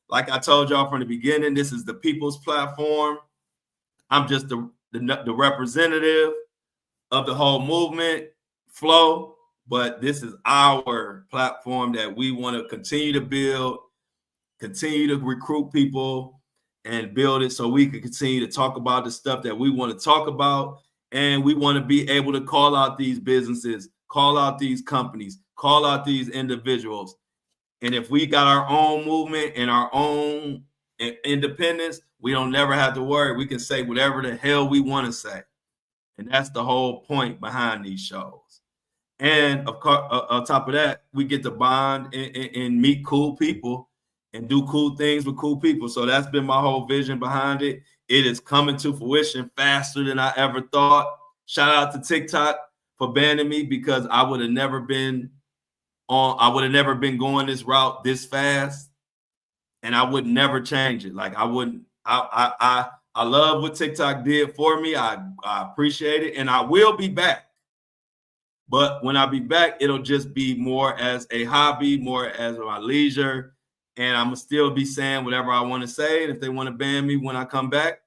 Like I told y'all from the beginning, this is the people's platform. I'm just the representative of the whole movement flow, but this is our platform that we want to continue to build, continue to recruit people, and build it so we can continue to talk about the stuff that we want to talk about. And we want to be able to call out these businesses, call out these companies, call out these individuals, And if we got our own movement and our own independence, we don't never have to worry. We can say whatever the hell we want to say. And that's the whole point behind these shows. And of course, on top of that, we get to bond and meet cool people and do cool things with cool people. So that's been my whole vision behind it. It is coming to fruition faster than I ever thought. Shout out to TikTok for banning me, because I would have never been going this route this fast, and I would never change it. Like I wouldn't. I love what TikTok did for me. I appreciate it, and I will be back. But when I be back, it'll just be more as a hobby, more as my leisure, and I'm gonna still be saying whatever I want to say. And if they want to ban me when I come back,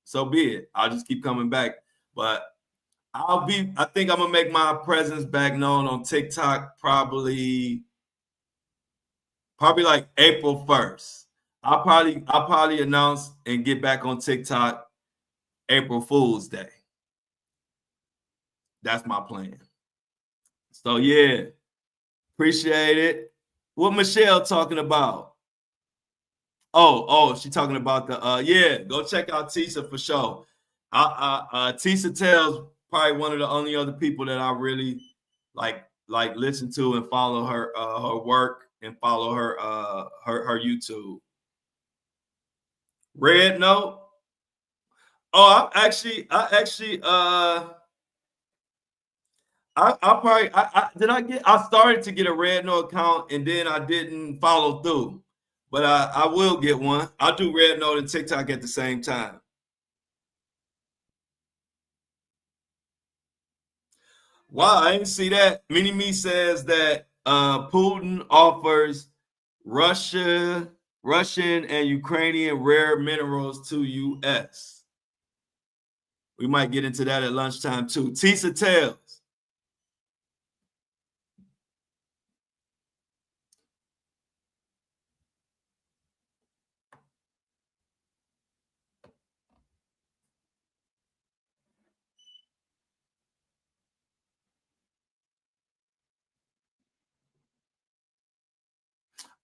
so be it. I'll just keep coming back. But I think I'm gonna make my presence back known on TikTok probably like April 1st. I'll probably announce and get back on TikTok April Fool's Day. That's my plan. So yeah, appreciate it. What Michelle talking about? Oh, she talking about the yeah. Go check out Tisa for sure. Tisa Tells probably one of the only other people that I really like listen to and follow her work and follow her YouTube. Red Note. Oh, I started to get a Red Note account and then I didn't follow through, but I will get one. I'll do Red Note and TikTok at the same time. Wow, I didn't see that. Mini Me says that Putin offers Russian and Ukrainian rare minerals to U.S. We might get into that at lunchtime too. Tisa Tells.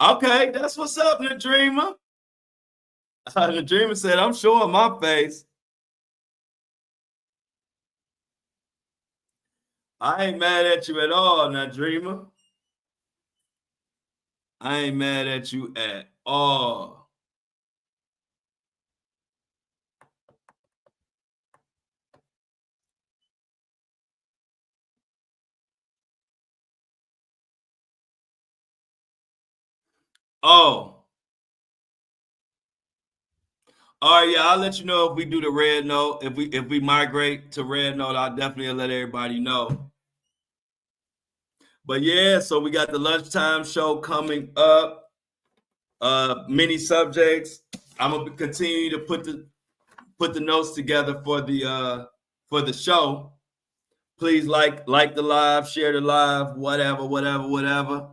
Okay, that's what's up, Nadreema. Nadreema said, I'm showing my face. I ain't mad at you at all, Nadreema. I ain't mad at you at all. Oh. All right, yeah, I'll let you know if we do the Red Note. If we migrate to Red Note, I'll definitely let everybody know. But yeah, so we got the lunchtime show coming up. Many subjects. I'm gonna continue to put the notes together for the show. Please like the live, share the live, whatever.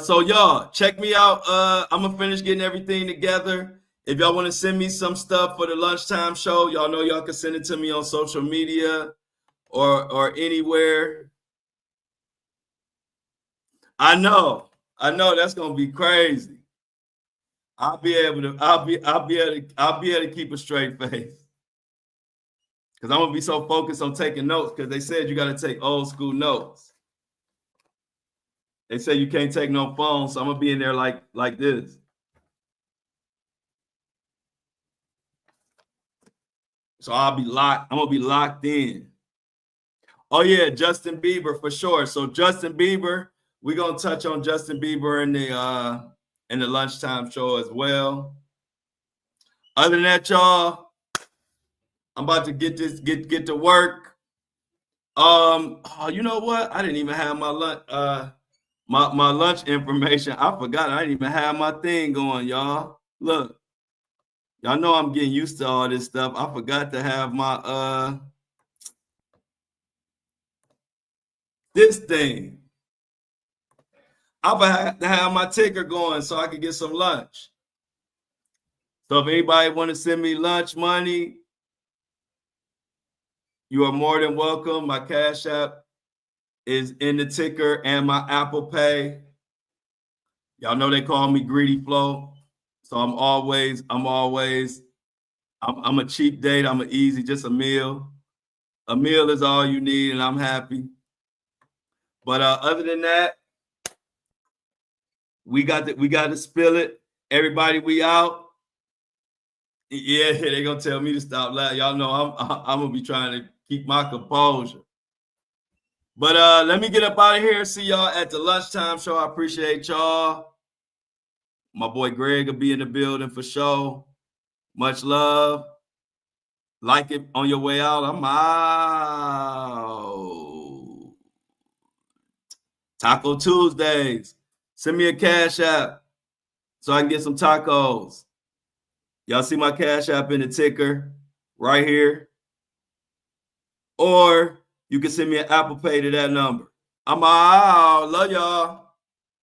So y'all check me out. I'm gonna finish getting everything together. If y'all want to send me some stuff for the lunchtime show, y'all know y'all can send it to me on social media or anywhere. I know that's gonna be crazy. I'll be able to keep a straight face. Because I'm gonna be so focused on taking notes, because they said you gotta take old school notes. They say you can't take no phone, so I'm gonna be in there like this. So I'm gonna be locked in. Oh yeah, Justin Bieber for sure. So Justin Bieber, we're gonna touch on Justin Bieber in the lunchtime show as well. Other than that, y'all, I'm about to get to work. You know what? I didn't even have my lunch my lunch information. I forgot. I didn't even have my thing going, y'all. Look, y'all know I'm getting used to all this stuff. I forgot to have my this thing. I'm gonna have to have my ticker going so I can get some lunch. So if anybody want to send me lunch money, you are more than welcome. My Cash App is in the ticker and my Apple Pay. Y'all know they call me Greedy Flow. So I'm a cheap date. I'm an easy, just a meal. A meal is all you need, and I'm happy. But other than that, we got to spill it. Everybody, we out. Yeah, they gonna tell me to stop laughing. Y'all know I'm gonna be trying to keep my composure. But let me get up out of here. See y'all at the lunchtime show. I appreciate y'all. My boy Greg will be in the building for sure. Much love. Like it on your way out. I'm out. Taco Tuesdays. Send me a Cash App so I can get some tacos. Y'all see my Cash App in the ticker right here. Or you can send me an Apple Pay to that number. I'm out. Love y'all.